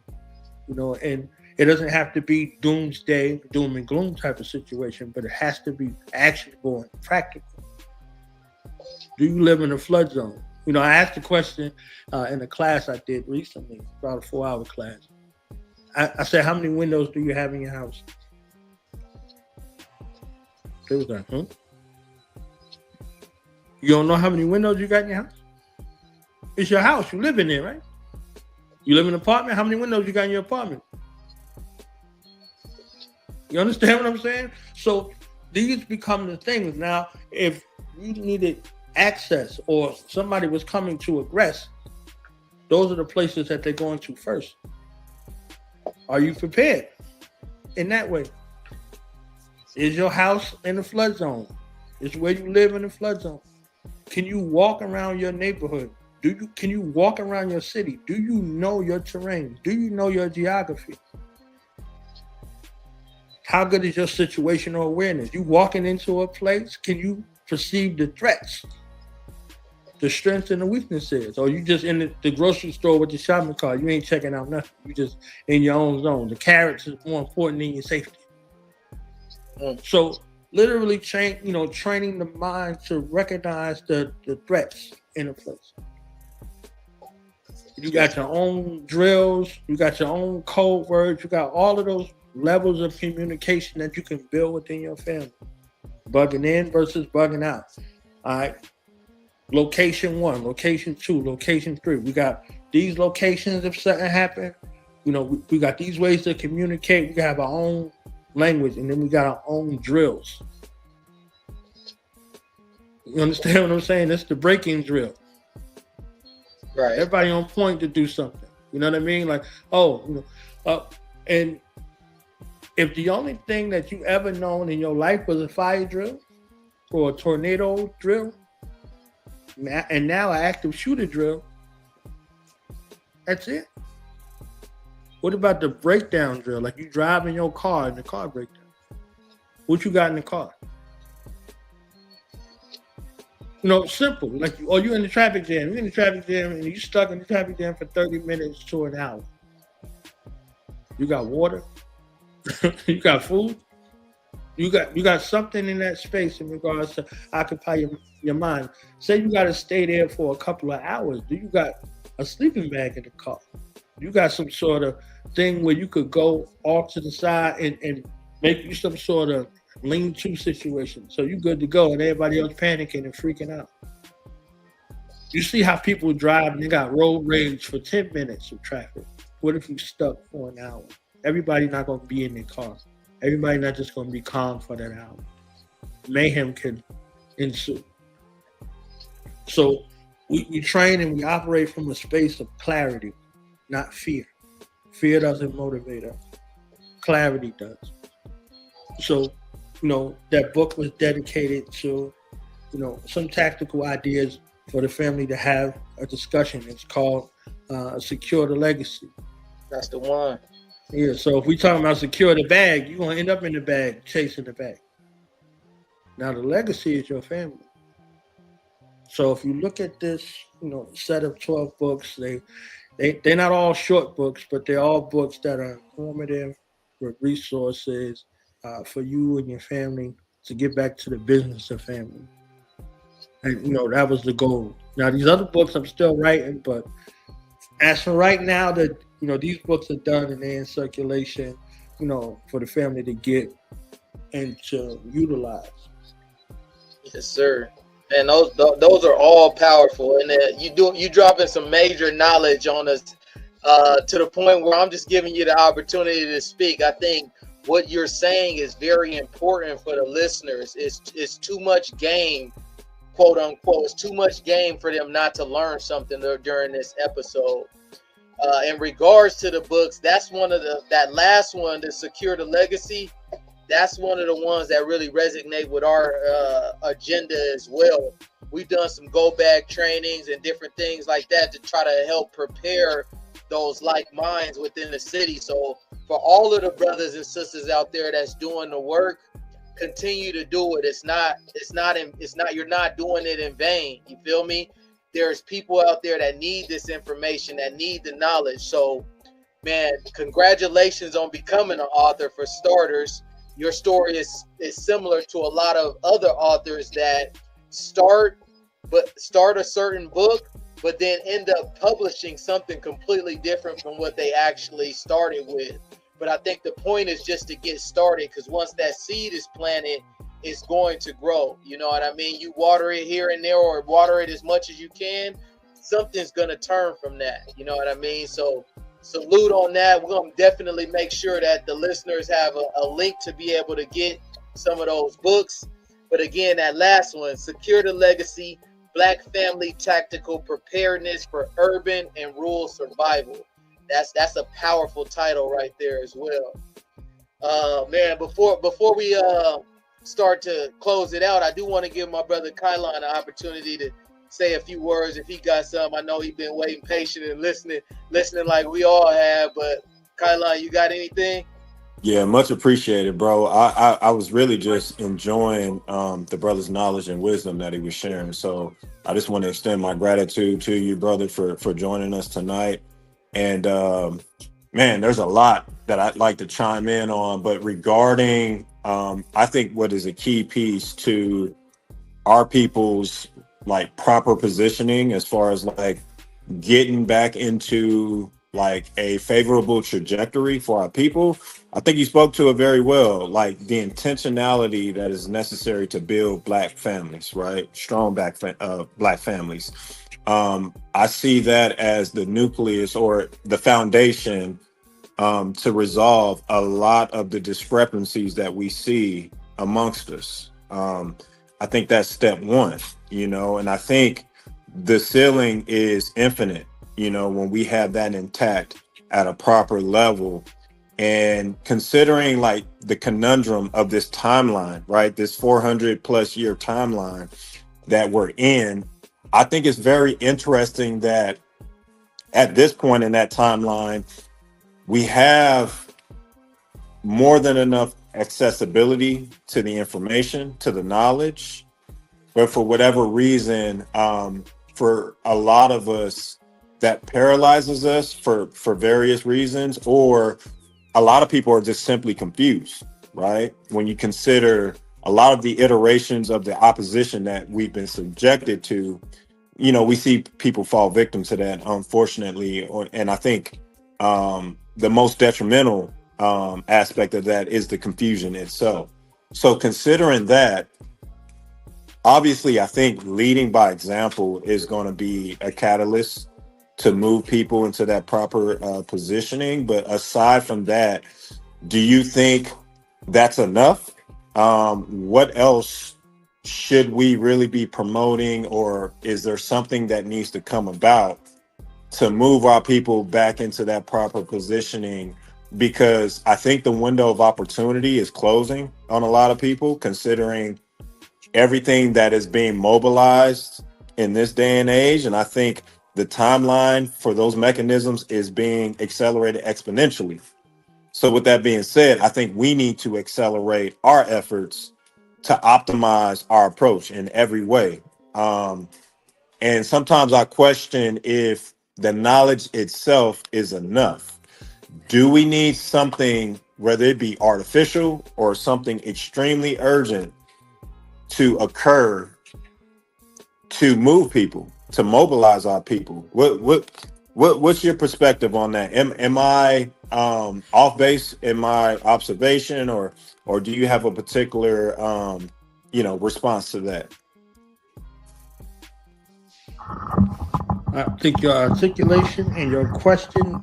S4: You know, and it doesn't have to be doomsday, doom and gloom type of situation, but it has to be actionable and practical. Do you live in a flood zone? You know, I asked a question in a class I did recently, about a 4-hour class. I said, how many windows do you have in your house? They was like, You don't know how many windows you got in your house? It's your house. You live in there, right? You live in an apartment. How many windows you got in your apartment? You understand what I'm saying? So these become the things. Now, if you needed access or somebody was coming to aggress, those are the places that they're going to first. Are you prepared in that way? Is your house in the flood zone? Is where you live in the flood zone? Can you walk around your neighborhood? Can you walk around your city? Do you know your terrain? Do you know your geography? How good is your situational awareness? You walking into a place, can you perceive the threats, the strengths and the weaknesses? Or you just in the grocery store with the shopping cart, you ain't checking out nothing. You just in your own zone. The carrots is more important than your safety. So literally training the mind to recognize the threats in a place. You got your own drills, you got your own code words, you got all of those levels of communication that you can build within your family. Bugging in versus bugging out. All right. Location 1, location 2, location 3. We got these locations if something happened. You know, we got these ways to communicate. We have our own language, and then we got our own drills. You understand what I'm saying? That's the breaking drill.
S2: Right.
S4: Everybody on point to do something. You know what I mean? Like, and if the only thing that you ever known in your life was a fire drill or a tornado drill, and now an active shooter drill, that's it. What about the breakdown drill? Like you drive in your car and the car breaks down. What you got in the car? You know, simple. Like, you're in the traffic jam. You're in the traffic jam and you're stuck in the traffic jam for 30 minutes to an hour. You got water. You got food. You got something in that space in regards to occupy your mind. Say you got to stay there for a couple of hours. Do you got a sleeping bag in the car? You got some sort of thing where you could go off to the side and make you some sort of lean-to situation. So you good to go and everybody else panicking and freaking out. You see how people drive and they got road rage for 10 minutes of traffic. What if you stuck for an hour? Everybody not going to be in their car. Everybody not just going to be calm for that hour. Mayhem can ensue. So we train and we operate from a space of clarity, not fear. Fear doesn't motivate us. Clarity does. So, that book was dedicated to, some tactical ideas for the family to have a discussion. It's called Secure the Legacy.
S2: That's the one.
S4: Yeah, so if we talking about secure the bag, you're going to end up in the bag, chasing the bag. Now, the legacy is your family. So if you look at this, set of 12 books, they're not all short books, but they're all books that are informative with resources for you and your family to get back to the business of family. And, that was the goal. Now, these other books I'm still writing, but as for right now, that these books are done and they're in circulation, for the family to get and to utilize.
S2: Yes, sir. And those are all powerful, and you dropping some major knowledge on us to the point where I'm just giving you the opportunity to speak. I think what you're saying is very important for the listeners. It's too much game, quote unquote. It's too much game for them not to learn something during this episode. In regards to the books, that's one of that last one, the Secure the Legacy. That's one of the ones that really resonate with our agenda as well. We've done some go-back trainings and different things like that to try to help prepare those like minds within the city. So for all of the brothers and sisters out there that's doing the work, continue to do it. You're not doing it in vain. You feel me? There's people out there that need this information, that need the knowledge. So, man, congratulations on becoming an author for starters. Your story is similar to a lot of other authors that start a certain book, but then end up publishing something completely different from what they actually started with. But I think the point is just to get started, because once that seed is planted, it's going to grow. You know what I mean? You water it here and there, or water it as much as you can, something's going to turn from that. You know what I mean? So salute on that. We're going to definitely make sure that the listeners have a link to be able to get some of those books. But again, that last one, Secure the Legacy, Black Family Tactical Preparedness for Urban and Rural Survival. That's a powerful title right there as well. Man, before we start to close it out, I do want to give my brother Kylon an opportunity to say a few words if he got some. I know he's been waiting patient and listening like we all have, but Kylon, you got anything?
S5: Yeah, much appreciated, bro. I was really just enjoying the brother's knowledge and wisdom that he was sharing. So I just want to extend my gratitude to you, brother, for joining us tonight. And man, there's a lot that I'd like to chime in on, but regarding I think what is a key piece to our people's like proper positioning as far as like getting back into like a favorable trajectory for our people. I think you spoke to it very well, like the intentionality that is necessary to build Black families, right? Strong Black families. I see that as the nucleus or the foundation to resolve a lot of the discrepancies that we see amongst us. I think that's step one, and I think the ceiling is infinite, when we have that intact at a proper level. And considering like the conundrum of this timeline, right? This 400 plus year timeline that we're in, I think it's very interesting that at this point in that timeline, we have more than enough accessibility to the information, to the knowledge. But for whatever reason, for a lot of us, that paralyzes us for various reasons, or a lot of people are just simply confused, right? When you consider a lot of the iterations of the opposition that we've been subjected to, we see people fall victim to that, unfortunately. And I think the most detrimental aspect of that is the confusion itself. So considering that, obviously, I think leading by example is going to be a catalyst to move people into that proper positioning. But aside from that, do you think that's enough? What else should we really be promoting, or is there something that needs to come about to move our people back into that proper positioning? Because I think the window of opportunity is closing on a lot of people, considering everything that is being mobilized in this day and age. And I think the timeline for those mechanisms is being accelerated exponentially. So with that being said, I think we need to accelerate our efforts to optimize our approach in every way. And sometimes I question if the knowledge itself is enough. Do we need something, whether it be artificial or something extremely urgent, to occur to move people, to mobilize our people? What's your perspective on that? Am I off base in my observation, or do you have a particular response to that?
S4: I think your articulation and your question,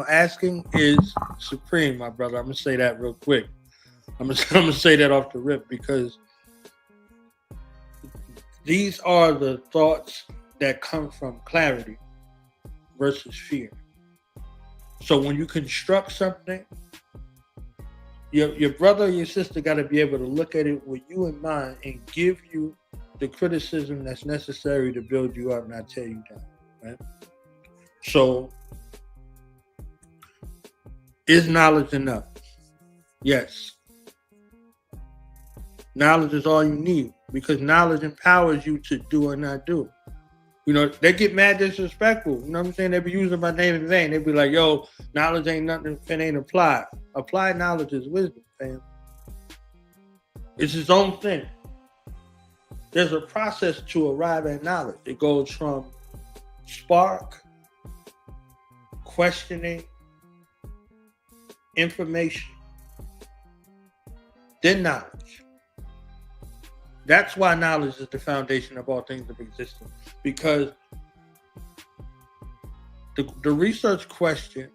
S4: asking is supreme, my brother. I'm gonna say that real quick. I'm gonna say that off the rip, because these are the thoughts that come from clarity versus fear. So when you construct something, your brother or your sister got to be able to look at it with you in mind and give you the criticism that's necessary to build you up, not tear you down. Right? So, is knowledge enough? Yes. Knowledge is all you need, because knowledge empowers you to do or not do. They get mad disrespectful. You know what I'm saying? They be using my name in vain. They be like, yo, knowledge ain't nothing if it ain't applied. Applied knowledge is wisdom, fam. It's its own thing. There's a process to arrive at knowledge. It goes from spark, questioning, information, then knowledge. That's why knowledge is the foundation of all things of existence. Because the research question,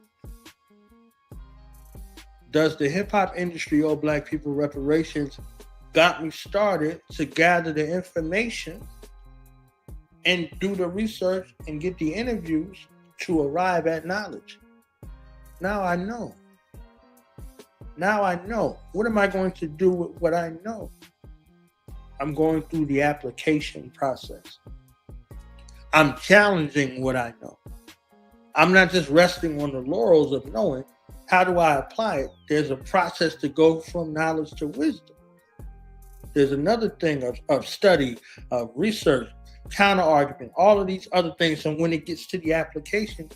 S4: does the hip-hop industry owe black people reparations, got me started to gather the information and do the research and get the interviews to arrive at knowledge. Now I know. What am I going to do with what I know? I'm going through the application process. I'm challenging what I know. I'm not just resting on the laurels of knowing. How do I apply it? There's a process to go from knowledge to wisdom. There's another thing of study, of research, counter-argument, all of these other things. And when it gets to the application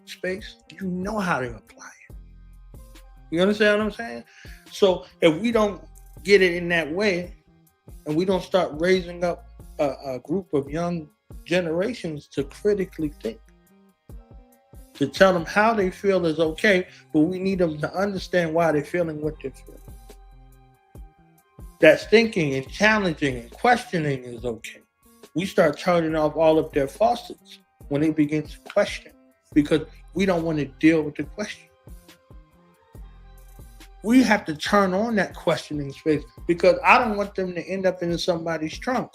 S4: space, you know how to apply it. You understand what I'm saying? So if we don't get it in that way, and we don't start raising up a group of young generations to critically think, to tell them how they feel is okay, but we need them to understand why they're feeling what they're feeling. That's thinking and challenging and questioning is okay. We start turning off all of their faucets when they begin to question, because we don't want to deal with the question. We have to turn on that questioning space, because I don't want them to end up in somebody's trunk,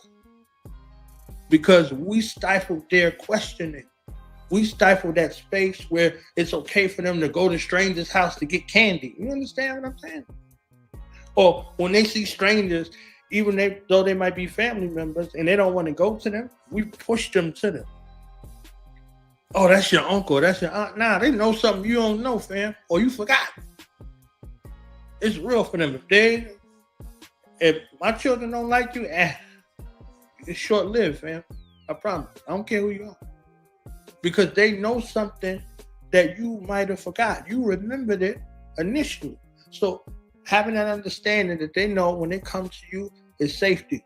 S4: because we stifle their questioning. We stifle that space where it's okay for them to go to strangers' house to get candy. You understand what I'm saying? Or when they see strangers, even though they might be family members and they don't want to go to them, we push them to them. Oh, that's your uncle, that's your aunt. Nah, they know something you don't know, fam, or you forgot. It's real for them. If my children don't like you, it's short-lived, fam. I promise. I don't care who you are. Because they know something that you might have forgot. You remembered it initially. So having that understanding that they know when they come to you is safety.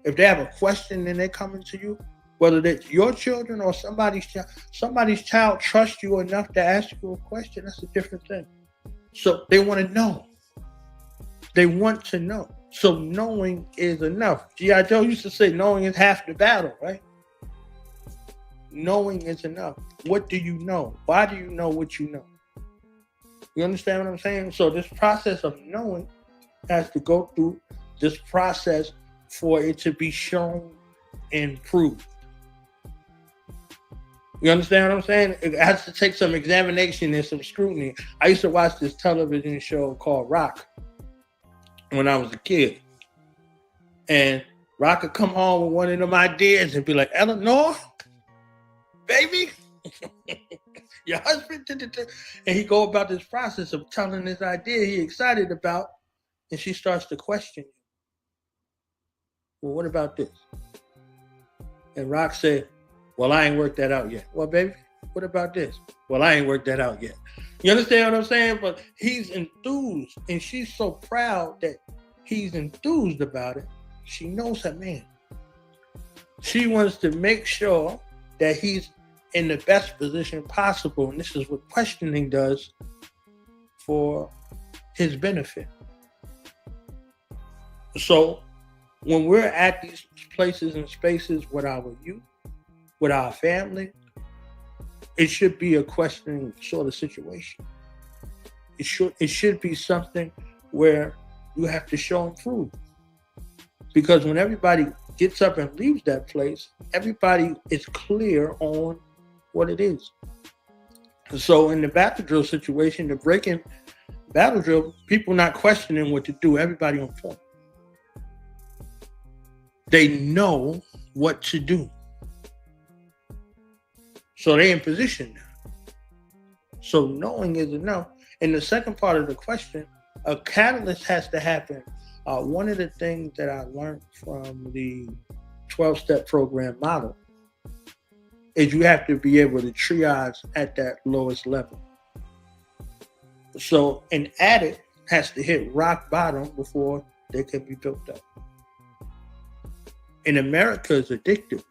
S4: If they have a question and they're coming to you, whether it's your children or somebody's child trusts you enough to ask you a question, that's a different thing. So they want to know. They want to know. So knowing is enough. G.I. Joe used to say knowing is half the battle, right? knowing is enough. What do you know? Why do you know what you know? You understand what I'm saying? So this process of knowing has to go through this process for it to be shown and proved. You understand what I'm saying? It has to take some examination and some scrutiny. I used to watch this television show called Rock when I was a kid. And Rock would come home with one of them ideas and be like, Eleanor, baby, your husband, and he go about this process of telling this idea he excited about, and she starts to question, well, what about this? And Rock said, well, I ain't worked that out yet. Well, baby, what about this? Well, I ain't worked that out yet. You understand what I'm saying? But he's enthused, and she's so proud that he's enthused about it. She knows her man. She wants to make sure that he's in the best position possible, and this is what questioning does for his benefit. So when we're at these places and spaces with our youth, with our family, it should be a questioning sort of situation. It should be something where you have to show and prove. Because when everybody gets up and leaves that place, everybody is clear on what it is. So in the battle drill situation, the breaking battle drill, people not questioning what to do, everybody on point. They know what to do. So they're in position now. So knowing is enough. And the second part of the question, a catalyst has to happen. One of the things that I learned from the 12-step program model is you have to be able to triage at that lowest level. So an addict has to hit rock bottom before they can be built up. And America is addictive.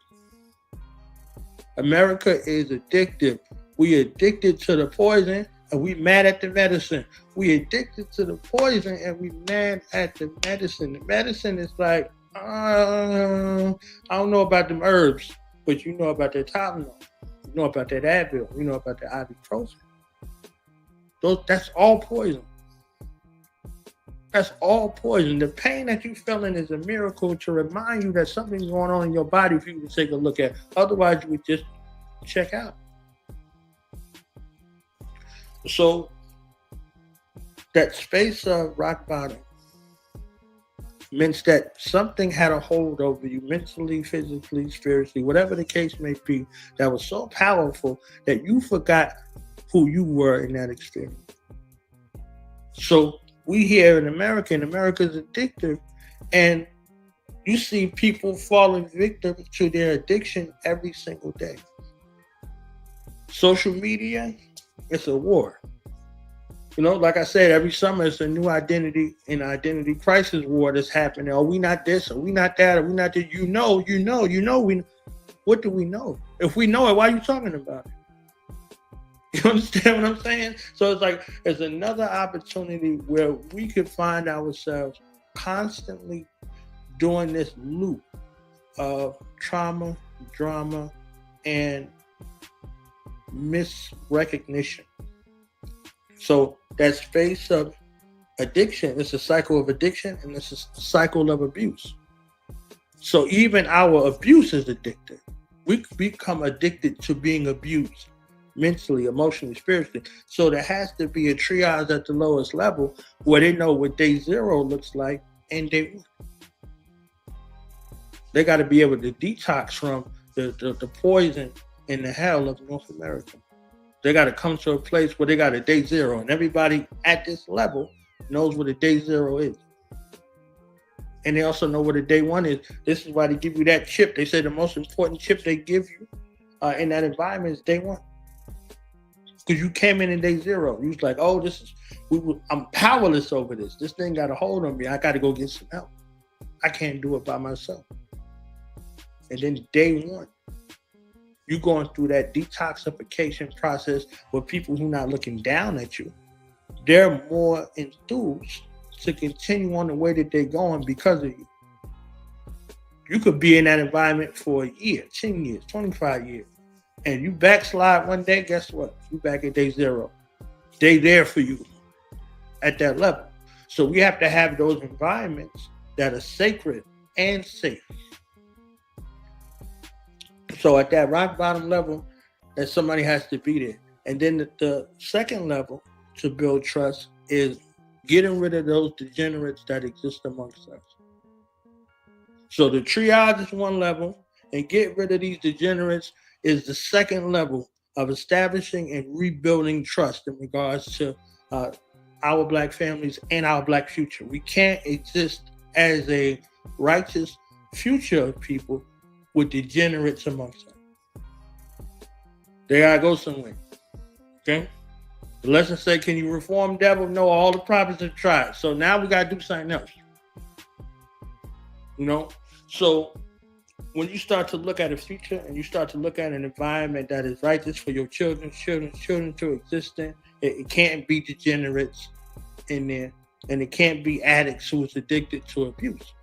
S4: America is addictive. We addicted to the poison and we mad at the medicine. We addicted to the poison and we mad at the medicine. The medicine is like, I don't know about them herbs, but you know about that Tylenol. You know about that Advil. You know about the ibuprofen. That's all poison. That's all poison. The pain that you're feeling is a miracle to remind you that something's going on in your body for you to take a look at. Otherwise, you would just check out. So, that space of rock bottom means that something had a hold over you mentally, physically, spiritually, whatever the case may be, that was so powerful that you forgot who you were in that experience. So, we here in America, and America is addictive, and you see people falling victim to their addiction every single day. Social media, it's a war. You know, like I said, every summer it's a new identity and identity crisis war that's happening. Are we not this? Are we not that? Are we not that? You know. What do we know? If we know it, why are you talking about it? You understand what I'm saying? So it's like, it's another opportunity where we could find ourselves constantly doing this loop of trauma, drama, and misrecognition. So that space of addiction is a cycle of addiction, and it's a cycle of abuse. So even our abuse is addictive. We become addicted to being abused. Mentally, emotionally, spiritually. So there has to be a triage at the lowest level where they know what day zero looks like and day one. They got to be able to detox from the poison and the hell of North America. They got to come to a place where they got a day zero, and everybody at this level knows what a day zero is. And they also know what a day one is. This is why they give you that chip. They say the most important chip they give you in that environment is day one. Because you came in day zero. You was like, oh, I'm powerless over this. This thing got a hold on me. I got to go get some help. I can't do it by myself. And then day one, you're going through that detoxification process with people who are not looking down at you. They're more enthused to continue on the way that they're going because of you. You could be in that environment for a year, 10 years, 25 years. and you backslide one day, guess what? You back at day 0. They there for you at that level. So we have to have those environments that are sacred and safe. So at that rock bottom level, that somebody has to be there. And then the second level to build trust is getting rid of those degenerates that exist amongst us. So the triage is one level, and get rid of these degenerates is the second level of establishing and rebuilding trust in regards to our Black families and our Black future. We can't exist as a righteous future of people with degenerates amongst us. They gotta go somewhere. Okay? The lesson say, can you reform, devil? No, all the prophets have tried. So now we gotta do something else. You know? So when you start to look at a future and you start to look at an environment that is righteous for your children to exist in, it can't be degenerates in there, and it can't be addicts who is addicted to abuse.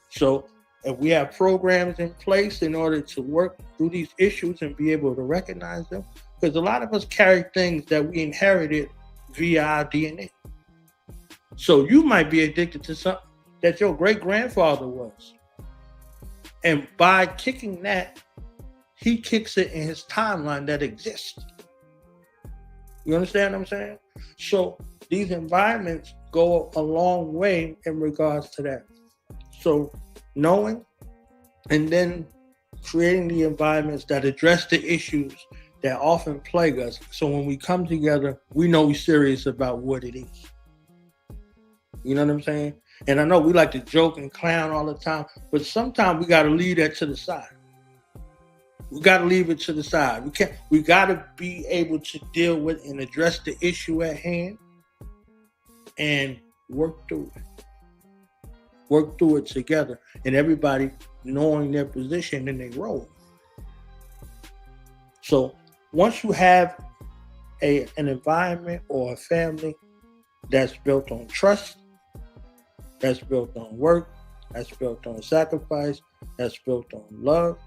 S4: So if we have programs in place in order to work through these issues and be able to recognize them, because a lot of us carry things that we inherited via our DNA. So you might be addicted to something that your great-grandfather was. And by kicking that, he kicks it in his timeline that exists. You understand what I'm saying? So these environments go a long way in regards to that. So knowing and then creating the environments that address the issues that often plague us. So when we come together, we know we're serious about what it is. You know what I'm saying? And I know we like to joke and clown all the time, but sometimes we got to leave that to the side. We got to leave it to the side. We got to be able to deal with and address the issue at hand and work through it. Work through it together, and everybody knowing their position and their role. So once you have an environment or a family that's built on trust, that's built on work, that's built on sacrifice, that's built on love,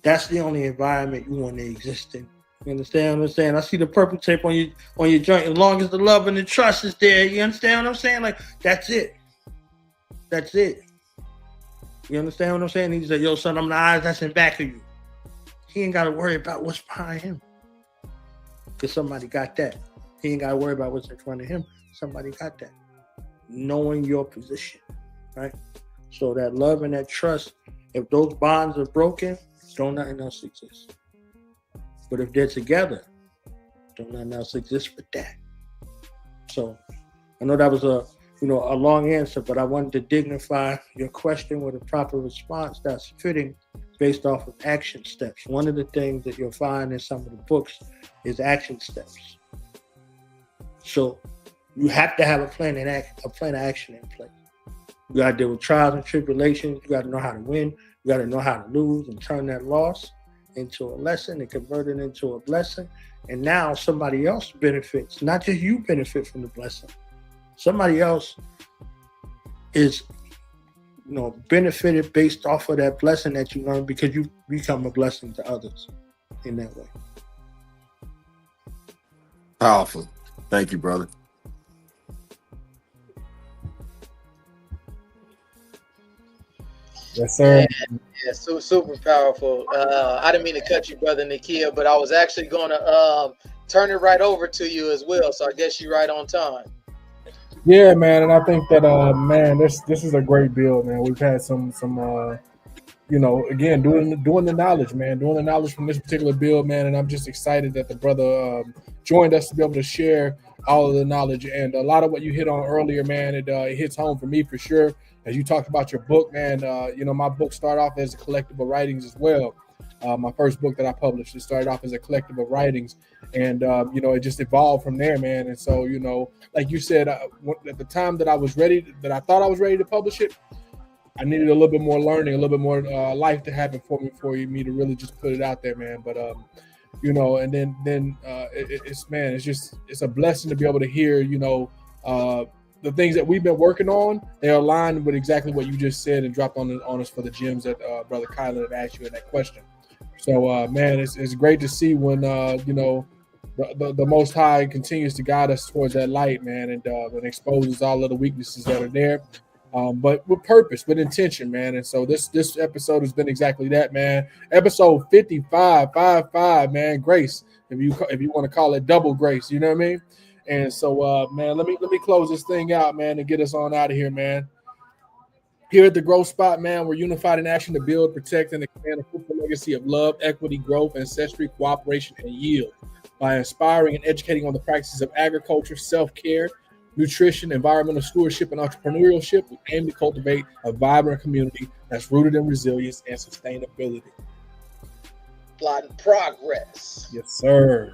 S4: that's the only environment you want to exist in. You understand what I'm saying? I see the purple tape on your joint. As long as the love and the trust is there, you understand what I'm saying? Like, that's it. That's it. You understand what I'm saying? He said, yo, son, I'm the eyes that's in back of you. He ain't got to worry about what's behind him, because somebody got that. He ain't got to worry about what's in front of him. Somebody got that. Knowing your position, right? So that love and that trust, if those bonds are broken, don't nothing else exist. But if they're together, don't nothing else exist but that. So I know that was a long answer, but I wanted to dignify your question with a proper response that's fitting based off of action steps. One of the things that you'll find in some of the books is action steps. So you have to have a plan of action in place. You got to deal with trials and tribulations. You got to know how to win. You got to know how to lose and turn that loss into a lesson and convert it into a blessing. And now somebody else benefits. Not just you benefit from the blessing. Somebody else is, benefited based off of that blessing that you learned, because you become a blessing to others in that way.
S5: Powerful. Thank you, brother.
S3: Yes, sir.
S2: Yeah, so super powerful. I didn't mean to cut you, brother Nakia, but I was actually going to turn it right over to you as well. So I guess you're right on time.
S3: Yeah, man, and I think that this is a great build, man. We've had some again, doing the knowledge, man, doing the knowledge from this particular build, man, and I'm just excited that the brother joined us to be able to share all of the knowledge, and a lot of what you hit on earlier, man. It hits home for me for sure. As you talked about your book, man, my book started off as a collective of writings as well. My first book that I published, it started off as a collective of writings, and it just evolved from there, man. And so, like you said, at the time that I thought I was ready to publish it, I needed a little bit more learning, a little bit more life to happen for me to really just put it out there, man. But and then it's a blessing to be able to hear, the things that we've been working on. They're aligned with exactly what you just said and dropped on us for the gems that Brother Kylan had asked you in that question. So, man, it's great to see when you know the Most High continues to guide us towards that light, man, and exposes all of the weaknesses that are there, but with purpose, with intention, man. And so this episode has been exactly that, man. Episode 55, man. Grace, if you want to call it double grace, you know what I mean. And so, man, let me close this thing out, man, and get us on out of here, man. Here at the Growth Spot, man, we're unified in action to build, protect, and expand a fruitful legacy of love, equity, growth, ancestry, cooperation, and yield. By inspiring and educating on the practices of agriculture, self-care, nutrition, environmental stewardship, and entrepreneurship, we aim to cultivate a vibrant community that's rooted in resilience and sustainability.
S2: Plotting progress.
S3: Yes, sir.